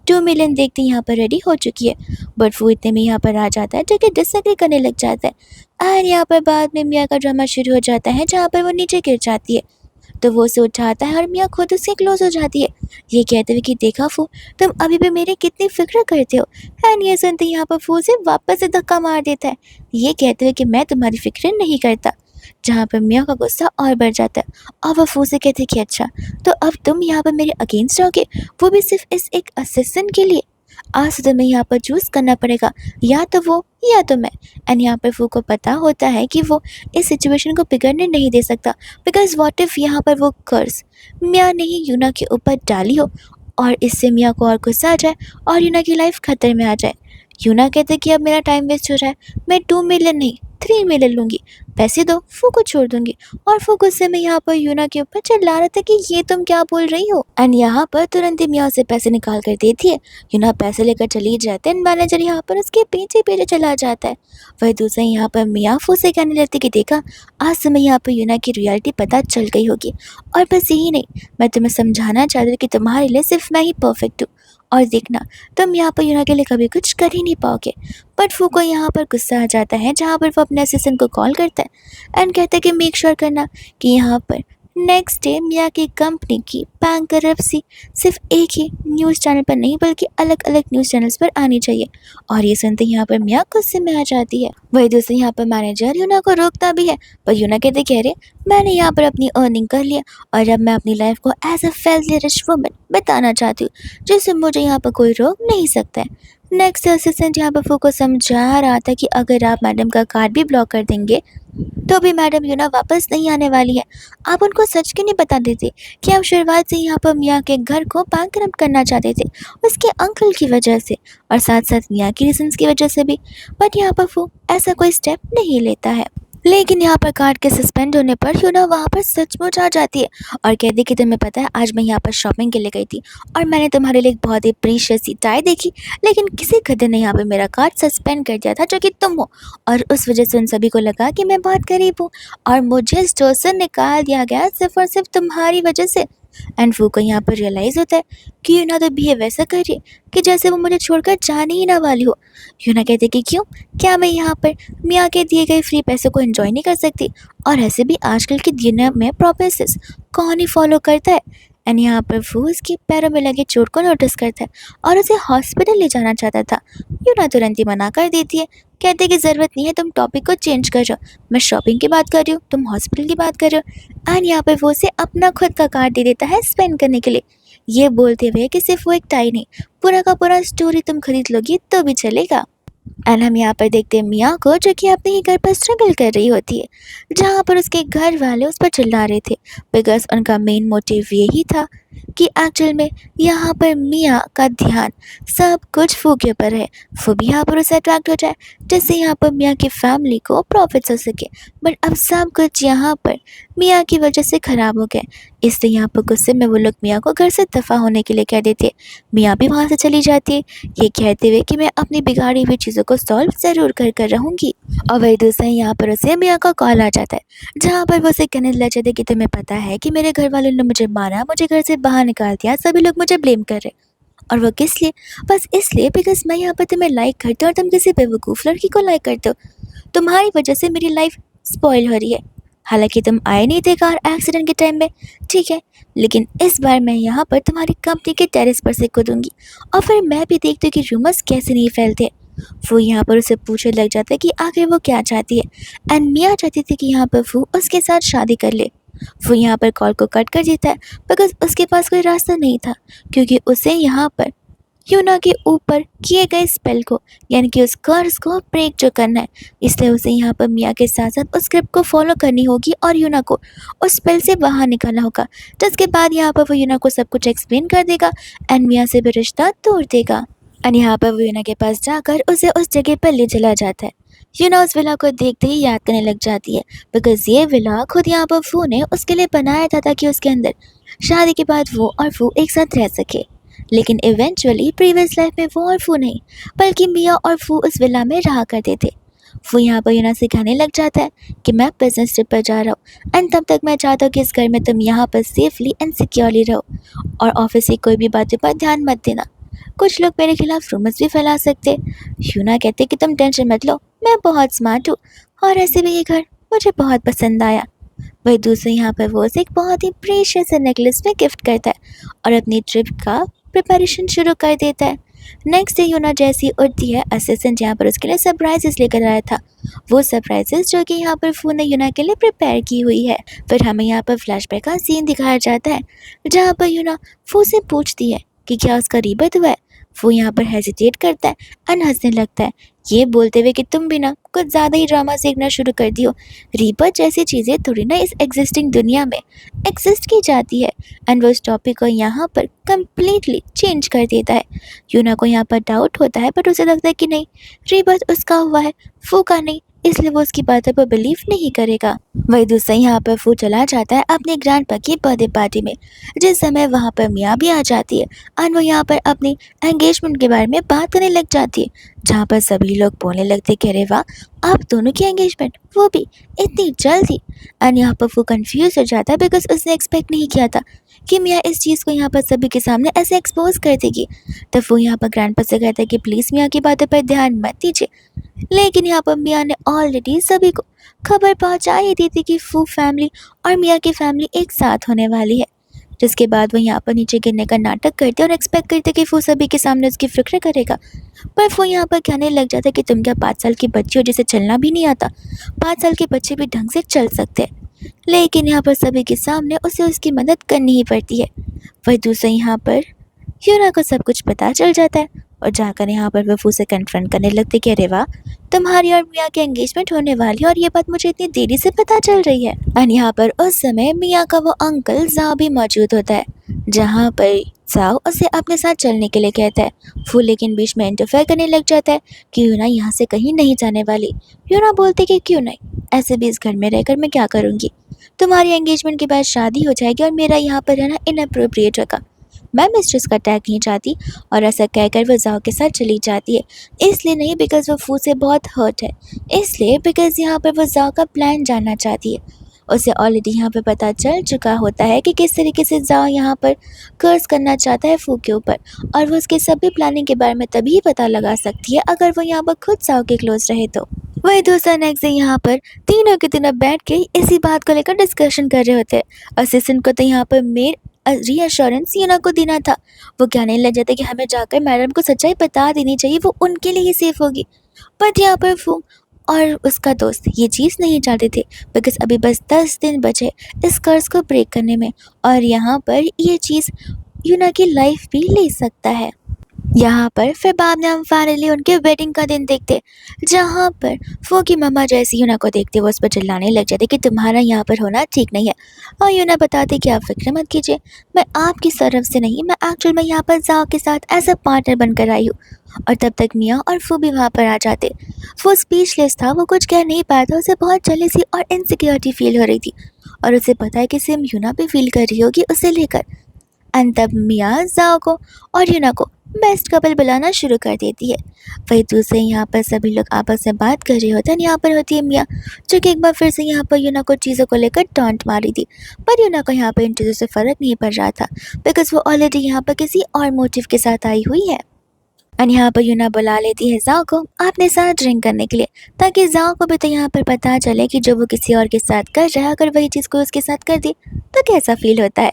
2 मिलियन देखते यहाँ पर रेडी हो चुकी है। बट फू इतने में यहाँ पर आ जाता है जो कि डिसएग्री करने लग जाता है। और यहाँ पर बाद में मिया का ड्रामा शुरू हो जाता है जहाँ पर वो नीचे गिर जाती है तो वो उसे उठाता है और मिया खुद उसके क्लोज हो जाती है, ये कहते हुए कि देखा फू, तुम अभी भी मेरी कितनी फिक्र करते हो। एंड ये सुनते यहाँ पर फू उसे वापस से धक्का मार देता है, ये कहते हुए कि मैं तुम्हारी फिक्र नहीं करता। जहाँ पर मिया का गुस्सा और बढ़ जाता है और वो फू से कहते कि अच्छा, तो अब तुम यहाँ पर मेरे अगेंस्ट रहोगे, वो भी सिर्फ इस एक असिस्टेंट के लिए। आज तो तुम्हें यहाँ पर चूज करना पड़ेगा, या तो वो या तो मैं। एंड यहाँ पर फू को पता होता है कि वो इस सिचुएशन को बिगड़ने नहीं दे सकता, बिकॉज व्हाट इफ यहाँ पर वो कर्ज मिया ने ही यूना के ऊपर डाली हो और इससे मिया को और गुस्सा आ जाए और यूना की लाइफ खतरे में आ जाए। यूना कहते कि अब मेरा टाइम वेस्ट हो रहा है, मैं 2 मिलियन नहीं 3 मिलियन लूँगी, पैसे दो, फू को छोड़ दूंगी। और फू गुस्से में यहाँ पर यूना के ऊपर चिल्ला रहा था कि ये तुम क्या बोल रही हो। एंड यहाँ पर तुरंत ही मिया उसे पैसे निकाल कर देती है। यूना पैसे लेकर चली जाते हैं, मैनेजर यहाँ पर उसके पीछे पीछे चला जाता है। वही दूसरे यहाँ पर मिया फू से कहने लगती कि देखा, आज तुम्हें यहाँ पर यूना की रियलिटी पता चल गई होगी। और बस यही नहीं, मैं तुम्हें समझाना चाहती हूँ कि तुम्हारे लिए सिर्फ मैं ही परफेक्ट हूँ और देखना तुम यहाँ पर यूना के लिए कभी कुछ कर ही नहीं पाओगे। बट फू को यहाँ पर गुस्सा आ जाता है जहाँ पर वो अपने असिस्टेंट को कॉल करता है एंड कहता है कि मेक श्योर करना कि यहाँ पर नेक्स्ट डे मिया की कंपनी की बैंकरप्सी सिर्फ एक ही न्यूज़ चैनल पर नहीं बल्कि अलग अलग न्यूज़ चैनल्स पर आनी चाहिए। और ये सुनते ही यहाँ पर मिया गुस्से में आ जाती है। वही दूसरे यहाँ पर मैनेजर यूना को रोकता भी है, पर यूना कहते कह रहे मैंने यहाँ पर अपनी अर्निंग कर लिया और अब मैं अपनी लाइफ को as a family rich woman बिताना चाहती हूँ, जिससे मुझे यहाँ पर कोई रोक नहीं सकता है। नेक्स्ट असिस्टेंट यहाँ पर फू को समझा रहा था कि अगर आप मैडम का कार्ड भी ब्लॉक कर देंगे तो भी मैडम यूना वापस नहीं आने वाली है। आप उनको सच क्यों नहीं बता देते कि आप शुरुआत से यहाँ पर मियाँ के घर को बैंकरप्ट करना चाहते थे, उसके अंकल की वजह से और साथ साथ मियाँ की रीजंस की वजह से भी। बट यहाँ पर वो ऐसा कोई स्टेप नहीं लेता है। लेकिन यहाँ पर कार्ड के सस्पेंड होने पर यूना वहाँ पर सचमुच आ जाती है और कहती कि तुम्हें पता है आज मैं यहाँ पर शॉपिंग के लिए गई थी और मैंने तुम्हारे लिए एक बहुत ही प्रीशियस सी टाई देखी, लेकिन किसी गधे ने यहाँ पर मेरा कार्ड सस्पेंड कर दिया था जो कि तुम हो, और उस वजह से उन सभी को लगा कि मैं बहुत गरीब हूँ और मुझे स्टोर से निकाल दिया गया सिर्फ और सिर्फ तुम्हारी वजह से। एंड फू को यहाँ पर रियलाइज़ होता है कि यूना तो बिहेव वैसा कर रही है कि जैसे वो मुझे छोड़कर जाने ही ना वाली हो। यूना कहते कि क्यों, क्या मैं यहाँ पर मियाँ के दिए गए फ्री पैसे को एंजॉय नहीं कर सकती? और ऐसे भी आजकल की दुनिया में प्रोसेस कौन ही फॉलो करता है। एंड यहाँ पर फू उसके पैरों में लगे चोट को नोटिस करता है और उसे हॉस्पिटल ले जाना चाहता था। यूना तुरंत ही मना कर देती है, कहते कि ज़रूरत नहीं है, तुम टॉपिक को चेंज कर रहे हो, मैं शॉपिंग की बात कर रही हूँ, तुम हॉस्पिटल की बात कर रहे हो। एंड यहाँ पर वो उसे अपना खुद का कार्ड दे देता है स्पेंड करने के लिए, ये बोलते हुए कि सिर्फ वो एक टाई नहीं, पूरा का पूरा स्टोरी तुम खरीद लोगी तो भी चलेगा। एंड हम यहाँ पर देखते हैं मियाँ को जो कि अपने ही घर पर स्ट्रगल कर रही होती है, जहाँ पर उसके घर वाले उस पर चिल्ला रहे थे बिकॉज उनका मेन मोटिव यही था कि एक्चुअल में यहाँ पर मियाँ का ध्यान सब कुछ फू के ऊपर है, फू भी यहाँ पर उसे अट्रैक्ट हो जाए जिससे यहाँ पर मियाँ की फैमिली को प्रॉफिट्स हो सके। बट अब सब कुछ यहाँ पर मियाँ की वजह से ख़राब हो गया, इसलिए यहाँ पर गुस्से में वो लोग मियाँ को घर से दफ़ा होने के लिए कह देते हैं। मियाँ भी वहाँ से चली जाती है ये कहते हुए कि मैं अपनी बिगाड़ी हुई चीज़ों को सॉल्व ज़रूर कर रहूँगी। और वही दूसरा यहाँ पर उसे मियाँ का कॉल आ जाता है जहाँ पर वो उसे कहने लग जाते कि तुम्हें पता है कि मेरे घर वालों ने मुझे मारा, मुझे घर से बाहर निकाल दिया, सभी लोग मुझे ब्लेम कर रहे और वो किस लिए? बस इसलिए बिकॉज़ मैं यहाँ पर तुम्हें लाइक करती हूँ और तुम किसी बेवकूफ़ लड़की को लाइक करते हो। तुम्हारी वजह से मेरी लाइफ स्पॉइल हो रही है। हालाँकि तुम आए नहीं थे कार एक्सीडेंट के टाइम में, ठीक है, लेकिन इस बार मैं यहाँ पर तुम्हारी कंपनी के टेरेस पर से कूदूँगी और फिर मैं भी देखती हूँ कि रूमर्स कैसे नहीं फैलते। वो यहाँ पर उसे पूछने लग जाता है कि आखिर वो क्या चाहती है एंड मिया चाहती थी कि यहाँ पर वो उसके साथ शादी कर ले। वो यहाँ पर कॉल को कट कर देता है बिकॉज़ उसके पास कोई रास्ता नहीं था, क्योंकि उसे यहाँ पर यूना के ऊपर किए गए स्पेल को यानी कि उस कर्स को ब्रेक जो करना है, इसलिए उसे यहाँ पर मिया के साथ साथ उस स्क्रिप्ट को फॉलो करनी होगी और यूना को उस स्पेल से बाहर निकालना होगा, जिसके बाद यहाँ पर वो यूना को सब कुछ एक्सप्लेन कर देगा एंड मिया से भी रिश्ता तोड़ देगा। एंड यहाँ पर वो यूना के पास जाकर उसे उस जगह पर ले चला जाता है। यूना उस विला को देखते ही याद करने लग जाती है बिकॉज ये विला खुद यहाँ पर फू ने उसके लिए बनाया था ताकि उसके अंदर शादी के बाद वो और फू एक साथ रह सके। लेकिन इवेंचुअली प्रीवियस लाइफ में वो और फू नहीं बल्कि मिया और फू उस विला में रहा करते थे। फू यहाँ पर यूना सिखाने लग जाता है कि मैं बिजनेस ट्रिप पर जा रहा हूँ एंड तब तक मैं चाहता हूँ कि इस घर में तुम यहाँ पर सेफली एंड सिक्योरली रहो और ऑफिस की कोई भी बातों पर ध्यान मत देना। कुछ लोग मेरे खिलाफ रूमर्स भी फैला सकते। यूना कहते कि तुम टेंशन मत लो, मैं बहुत स्मार्ट हूँ और ऐसे भी ये घर मुझे बहुत पसंद आया। वही दूसरे यहाँ पर वो उसे एक बहुत ही प्रीशियस नेकलेस में गिफ्ट करता है और अपनी ट्रिप का प्रिपरेशन शुरू कर देता है। नेक्स्ट डे यूना जैसी उठती है, असिस्टेंट यहाँ पर उसके लिए सरप्राइजेस लेकर आया था, वो सरप्राइजेस जो कि यहाँ पर फू ने यूना के लिए प्रिपेयर की हुई है। फिर हमें यहाँ पर फ्लैशबैक का सीन दिखाया जाता है जहाँ पर यूना फू से पूछती है कि क्या उसका रीबर्थ हुआ है। वो यहाँ पर हेजिटेट करता है एंड हंसने लगता है, ये बोलते हुए कि तुम भी ना कुछ ज़्यादा ही ड्रामा सीखना शुरू कर दियो। रीबर्थ जैसी चीज़ें थोड़ी ना इस एग्जिस्टिंग दुनिया में एग्जिस्ट की जाती है। एंड वो उस टॉपिक को यहाँ पर कम्प्लीटली चेंज कर देता है। यूना को यहाँ पर डाउट होता है बट उसे लगता है कि नहीं, रीबर्थ उसका हुआ है, फू का नहीं, इसलिए वो उसकी बातों पर बिलीव नहीं करेगा। वही दूसरा यहाँ पर फू चला जाता है अपने ग्रैंडपा की बर्थडे पार्टी में, जिस समय वहाँ पर मिया भी आ जाती है और वो यहाँ पर अपनी एंगेजमेंट के बारे में बात करने लग जाती है, जहाँ पर सभी लोग बोलने लगते कि अरे वाह, आप दोनों की एंगेजमेंट, वो भी इतनी जल्दी। एंड यहाँ पर वो कंफ्यूज हो जाता है बिकॉज उसने एक्सपेक्ट नहीं किया था कि मिया इस चीज़ को यहाँ पर सभी के सामने ऐसे एक्सपोज कर देगी। तब वो यहाँ पर ग्रैंडपा से कहता है कि प्लीज़ मिया की बातों पर ध्यान मत दीजिए, लेकिन यहाँ पर मिया ने ऑलरेडी सभी को खबर पहुँचा ही दी थी कि फू फैमिली और मिया की फैमिली एक साथ होने वाली है। जिसके बाद वो यहाँ पर नीचे गिरने का नाटक करते और एक्सपेक्ट करते कि फू सभी के सामने उसकी फिक्र करेगा, पर वो यहाँ पर कहने लग जाता है कि तुम क्या 5 साल की बच्ची हो जिसे चलना भी नहीं आता? 5 साल के बच्चे भी ढंग से चल सकते हैं। लेकिन यहाँ पर सभी के सामने उसे उसकी मदद करनी ही पड़ती है। वही दूसरा यहाँ पर यूना को सब कुछ पता चल जाता है और जाकर यहाँ पर वो फू से कन्फ्रंट करने लगते कि अरे वाह, तुम्हारी और मिया की एंगेजमेंट होने वाली है और ये बात मुझे इतनी देरी से पता चल रही है। और यहाँ पर उस समय मिया का वो अंकल जाओ भी मौजूद होता है, जहाँ पर जाओ उसे अपने साथ चलने के लिए कहता है। फू लेकिन बीच में इंटरफेयर करने लग जाता है कि यूना यहाँ से कहीं नहीं जाने वाली। यूना बोलती कि क्यों नहीं, ऐसे भी इस घर में रहकर मैं क्या करूँगी, तुम्हारी एंगेजमेंट के बाद शादी हो जाएगी और मेरा यहाँ पर रहना इनअप्रोप्रिएट होगा, मैं मिस्ट्रेस का टैग नहीं चाहती। और ऐसा कहकर वो जाओ के साथ चली जाती है, इसलिए नहीं बिकॉज वो फू से बहुत हर्ट है, इसलिए बिकॉज यहाँ पर वो जाओ का प्लान जानना चाहती है। उसे ऑलरेडी यहाँ पर पता चल चुका होता है कि किस तरीके से जाओ यहाँ पर कर्स करना चाहता है फू के ऊपर, और वो उसके सभी प्लानिंग के बारे में तभी पता लगा सकती है अगर वो यहाँ पर खुद जाओ के क्लोज रहे तो। वही दूसरा नेक्स्ट डे यहाँ पर तीनों के तीनों बैठ के इसी बात को लेकर डिस्कशन कर रहे होते हैं। असिस्टेंट को तो यहाँ पर मेड रीअश्योरेंस यूना को देना था, वो कहने लग जाता है कि हमें जाकर मैडम को सच्चाई बता देनी चाहिए, वो उनके लिए ही सेफ होगी। बट यहाँ पर वो और उसका दोस्त ये चीज़ नहीं चाहते थे बिकॉज अभी बस 10 दिन बचे इस कर्ज को ब्रेक करने में, और यहाँ पर ये चीज़ यूना की लाइफ भी ले सकता है। यहाँ पर फिर बाद में हम फाइनली उनके वेडिंग का दिन देखते, जहाँ पर वो की मम्मा जैसी यूना को देखते वो उस पर चिल्लाने लग जाते कि तुम्हारा यहाँ पर होना ठीक नहीं है, और यूना बताती कि आप फिक्र मत कीजिए, मैं आपकी तरफ से नहीं, मैं एक्चुअल में यहाँ पर जाओ के साथ एज अ पार्टनर बनकर आई हूँ। और तब तक मिया और फू भी वहाँ पर आ जाते। वो स्पीचलेस था, वो कुछ कह नहीं पाया था, उसे बहुत जेलसी और इनसिक्योरिटी फील हो रही थी, और उसे पता है कि सेम यूना भी फील कर रही होगी उसे लेकर। एंड तब मिया जाओ को और यूना को बेस्ट कपल बुलाना शुरू कर देती है। वही दूसरे यहाँ पर सभी लोग आपस में बात कर रहे होते हैं। यहाँ पर होती है मिया, जो कि एक बार फिर से यहाँ पर यूना को चीज़ों को लेकर टॉन्ट मारी थी। पर यूना को यहाँ पर इन चीज़ों से फ़र्क नहीं पड़ रहा था, बिकॉज वो ऑलरेडी यहाँ पर किसी और मोटिव के साथ आई हुई है। और यहाँ पर यूना बुला लेती है जाओ को अपने साथ ड्रिंक करने के लिए, ताकि जाओ को भी तो यहाँ पर पता चले कि जो वो किसी और के साथ कर रहा है, अगर वही चीज़ को उसके साथ कर दी तो कैसा फील होता है।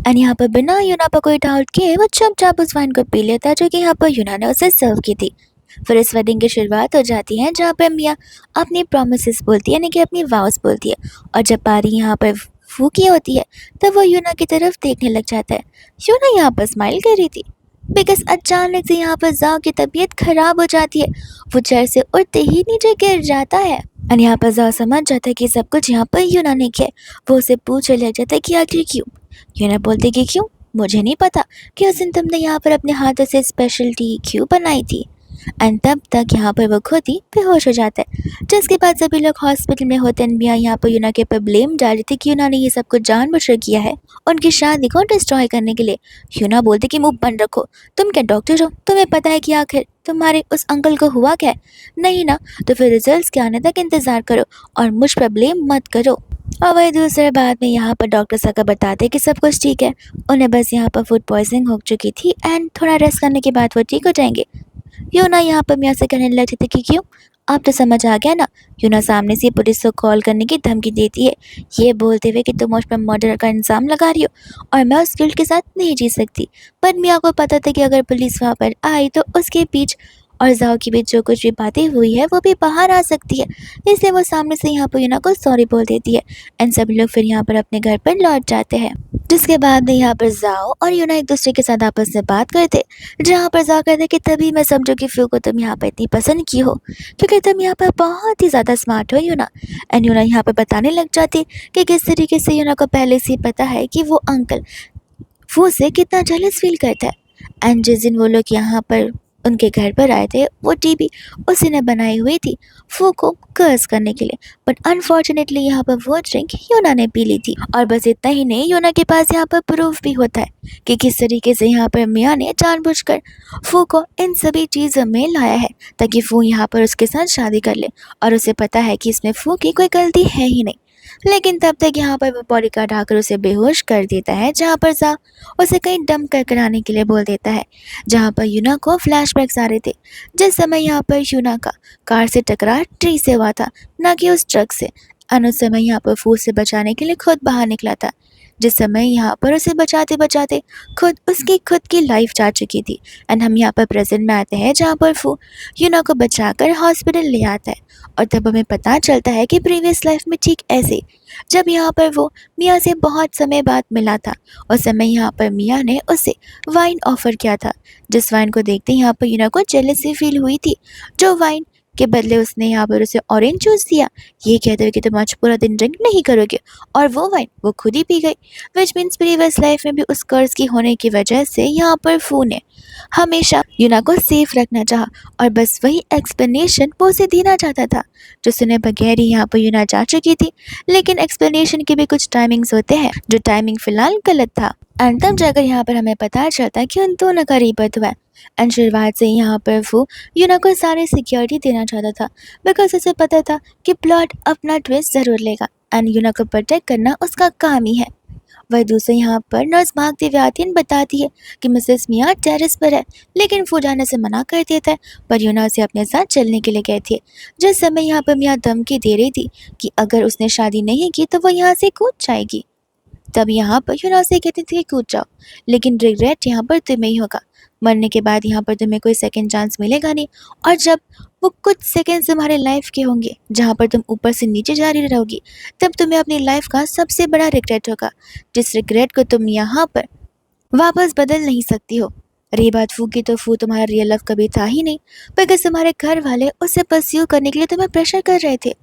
और यहाँ पर बिना यूना पर कोई डाउट किए वो चुपचाप उस वाइन को पी लेता है, जो कि यहाँ पर यूना ने उसे सर्व की थी। फिर इस वेडिंग की शुरुआत हो जाती है, जहाँ पर मिया अपनी प्रोमिसेस बोलती है, यानी कि अपनी वाउस बोलती है। और जब पारी यहाँ पर फूकी होती है, तब वो यूना की तरफ देखने लग जाता है। यूना यहाँ पर स्माइल कर रही थी, बिकॉज अचानक से यहाँ पर जाओ की तबीयत खराब हो जाती है। वो चेयर से उठते ही नीचे गिर जाता है। और यहाँ पर जाओ समझ जाता है कि सब कुछ यहाँ पर यूना ने किया। वो उसे पूछने लग जाता है कि आखिर क्यों। यूना बोलती कि क्यों, मुझे नहीं पता कि उस दिन तुमने यहाँ पर अपने हाथों से स्पेशल टी क्यों बनाई थी। एंड तब तक यहाँ पर वो खुद ही बेहोश हो जाता है, जिसके बाद सभी लोग हॉस्पिटल में होते हैं। मिया यहाँ पर यूना के ऊपर ब्लेम डाल रही थी कि यूना ने ये सब कुछ जानबूझकर किया है उनकी शादी को डिस्ट्रॉय करने के लिए। यूना बोलती कि मुंह बंद रखो, तुम क्या डॉक्टर हो, तुम्हें पता है कि आखिर तुम्हारे उस अंकल को हुआ क्या है? नहीं ना, तो फिर रिजल्ट्स के आने तक इंतज़ार करो और मुझ पर ब्लेम मत करो। और वही दूसरे बाद में यहाँ पर डॉक्टर साहब बताते कि सब कुछ ठीक है, उन्हें बस यहाँ पर फूड पॉइजनिंग हो चुकी थी एंड थोड़ा रेस्ट करने के बाद वो ठीक हो जाएंगे। यूना यहाँ पर मियाँ से कहने लगती थी कि क्यों, अब तो समझ आ गया ना। यूना सामने से पुलिस को कॉल करने की धमकी देती है, ये बोलते हुए कि तुम मुझ पर मर्डर का इल्ज़ाम लगा रही हो और मैं उस गिल्ट के साथ नहीं जी सकती। पर मियाँ को पता था कि अगर पुलिस वहाँ पर आई तो उसके बीच और जाओ के बीच जो कुछ भी बातें हुई है वो भी बाहर आ सकती है, इसलिए वो सामने से यहाँ पर यूना को सॉरी बोल देती है। एंड सभी लोग फिर यहाँ पर अपने घर पर लौट जाते हैं, जिसके बाद में यहाँ पर जाओ और यूना एक दूसरे के साथ आपस में बात करते, जहाँ पर जाओ कहते कि तभी मैं समझू कि फ्यू को तुम यहाँ पर इतनी पसंद की हो, क्योंकि तुम यहाँ पर बहुत ही ज़्यादा स्मार्ट हो यूना। एंड यूना यहाँ पर बताने लग जाती कि किस तरीके से यूना को पहले से ही पता है कि वो अंकल वो से कितना जेलस फील करता है। एंड जिस दिन वो लोग यहाँ पर उनके घर पर आए थे, वो टीवी उसी ने बनाई हुई थी फू को कर्स करने के लिए, बट अनफॉर्चुनेटली यहाँ पर वो ड्रिंक यूना ने पी ली थी। और बस इतना ही नहीं, यूना के पास यहाँ पर प्रूफ भी होता है कि किस तरीके से यहाँ पर मियाँ ने जानबूझकर फू को इन सभी चीज़ों में लाया है, ताकि फू यहाँ पर उसके साथ शादी कर ले। और उसे पता है कि इसमें फू की कोई गलती है ही नहीं, लेकिन तब तक यहाँ पर वो बॉडीगार्ड आकर उसे बेहोश कर देता है, जहाँ पर जा उसे कहीं डंप कर कराने के लिए बोल देता है, जहाँ पर यूना को फ्लैशबैक्स आ रहे थे जिस समय यहाँ पर यूना का कार से टकराव ट्री से हुआ था, ना कि उस ट्रक से। उस समय यहाँ पर फूड से बचाने के लिए खुद बाहर निकला था, जिस समय यहाँ पर उसे बचाते बचाते खुद की लाइफ जा चुकी थी। एंड हम यहाँ पर प्रेजेंट में आते हैं, जहाँ पर फू यूना को बचाकर हॉस्पिटल ले आता है। और तब हमें पता चलता है कि प्रीवियस लाइफ में ठीक ऐसे जब यहाँ पर वो मियाँ से बहुत समय बाद मिला था, उस समय यहाँ पर मियाँ ने उसे वाइन ऑफर किया था, जिस वाइन को देखते ही यहाँ पर यूना को जेलसी फील हुई थी, जो वाइन के बदले उसने यहाँ पर उसे ऑरेंज जूस दिया, ये कहते हुए कि तुम आज पूरा दिन ड्रिंक नहीं करोगे। और वो वाइन वो खुद ही पी गई, विच मीन्स प्रीवियस लाइफ में भी उस कर्ज की होने की वजह से यहाँ पर फू ने हमेशा यूना को सेफ रखना चाहा, और बस वही एक्सप्लेनेशन वो उसे देना चाहता था, जो सुने बगैर ही यहाँ पर यूना जा चुकी थी। लेकिन एक्सप्लेनेशन के भी कुछ टाइमिंग्स होते हैं, जो टाइमिंग फिलहाल गलत था। एंड तब जाकर यहाँ पर हमें पता चलता है कि उन दोनों का रीबर्थ हुआ है। एंड शुरुआत से यहाँ पर वो यूना को सारे सिक्योरिटी देना चाहता था, बिकॉज उसे पता था कि प्लॉट अपना ट्विस्ट ज़रूर लेगा एंड यूना को प्रोटेक्ट करना उसका काम ही है। वह दूसरे यहाँ पर नर्स भागते हुए आती है, बताती है कि मिसेस मिया टेरेस पर है, लेकिन वो जाने से मना कर देता है, पर यूना उसे अपने साथ चलने के लिए कहती है। जिस समय यहाँ पर मिया धमकी दे रही थी कि अगर उसने शादी नहीं की तो वो यहाँ से कूद जाएगी, तब यहाँ पर यूना से कहती थी कूद जाओ, लेकिन रिग्रेट यहाँ पर तुम्हें ही होगा, मरने के बाद यहाँ पर तुम्हें कोई सेकंड चांस मिलेगा नहीं। और जब वो कुछ सेकंड्स तुम्हारे लाइफ के होंगे जहाँ पर तुम ऊपर से नीचे जा रही रहोगी, तब तुम्हें अपनी लाइफ का सबसे बड़ा रिग्रेट होगा, जिस रिग्रेट को तुम यहाँ पर वापस बदल नहीं सकती हो। रही बात फू की, तो फू तुम्हारा रियल लव कभी था ही नहीं, बिकॉज तुम्हारे घर वाले उसे परस्यू करने के लिए तुम्हें प्रेशर कर रहे थे।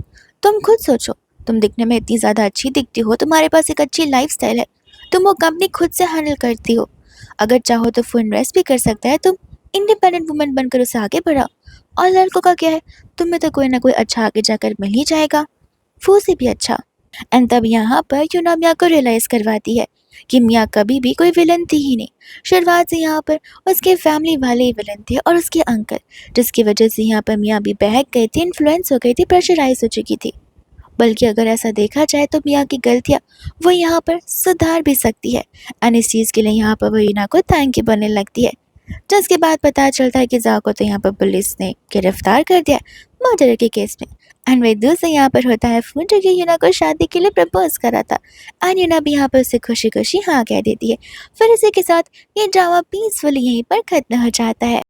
तुम खुद सोचो, तुम दिखने में इतनी ज़्यादा अच्छी दिखती हो, तुम्हारे पास एक अच्छी लाइफस्टाइल है, तुम वो कंपनी खुद से हैंडल करती हो, अगर चाहो तो फू इन्वेस्ट भी कर सकता है, तुम इंडिपेंडेंट वुमेन बनकर उसे आगे बढ़ाओ। और लड़कों का क्या है, तुम्हें तो कोई ना कोई अच्छा आगे जाकर मिल ही जाएगा, फू से भी अच्छा। एंड तब यहाँ पर यूनामिया को रियलाइज़ करवाती है कि मिया कभी भी कोई विलन थी ही नहीं। शुरुआत से यहाँ पर उसके फैमिली वाले ही विलन थे और उसके अंकल, जिसकी वजह से यहाँ पर मिया भी बहक गई थी, इन्फ्लुएंस हो गई थी, प्रेशराइज हो चुकी थी। बल्कि अगर ऐसा देखा जाए तो मिया की गलतियाँ वो यहाँ पर सुधार भी सकती है एंड इस चीज़ के लिए यहाँ पर वो यूना को थैंक यू बोलने लगती है। जिसके बाद पता चलता है कि जा को तो यहाँ पर पुलिस ने गिरफ्तार कर दिया मर्डर के केस में। एंड वही दूसरा यहाँ पर होता है फोन, जो कि यूना को शादी के लिए प्रपोज करा था एंड यूना भी यहाँ पर उसे खुशी खुशी हाँ कह देती है। फिर इसी के साथ ये ड्रामा पीसफुली यहीं पर खत्म हो जाता है।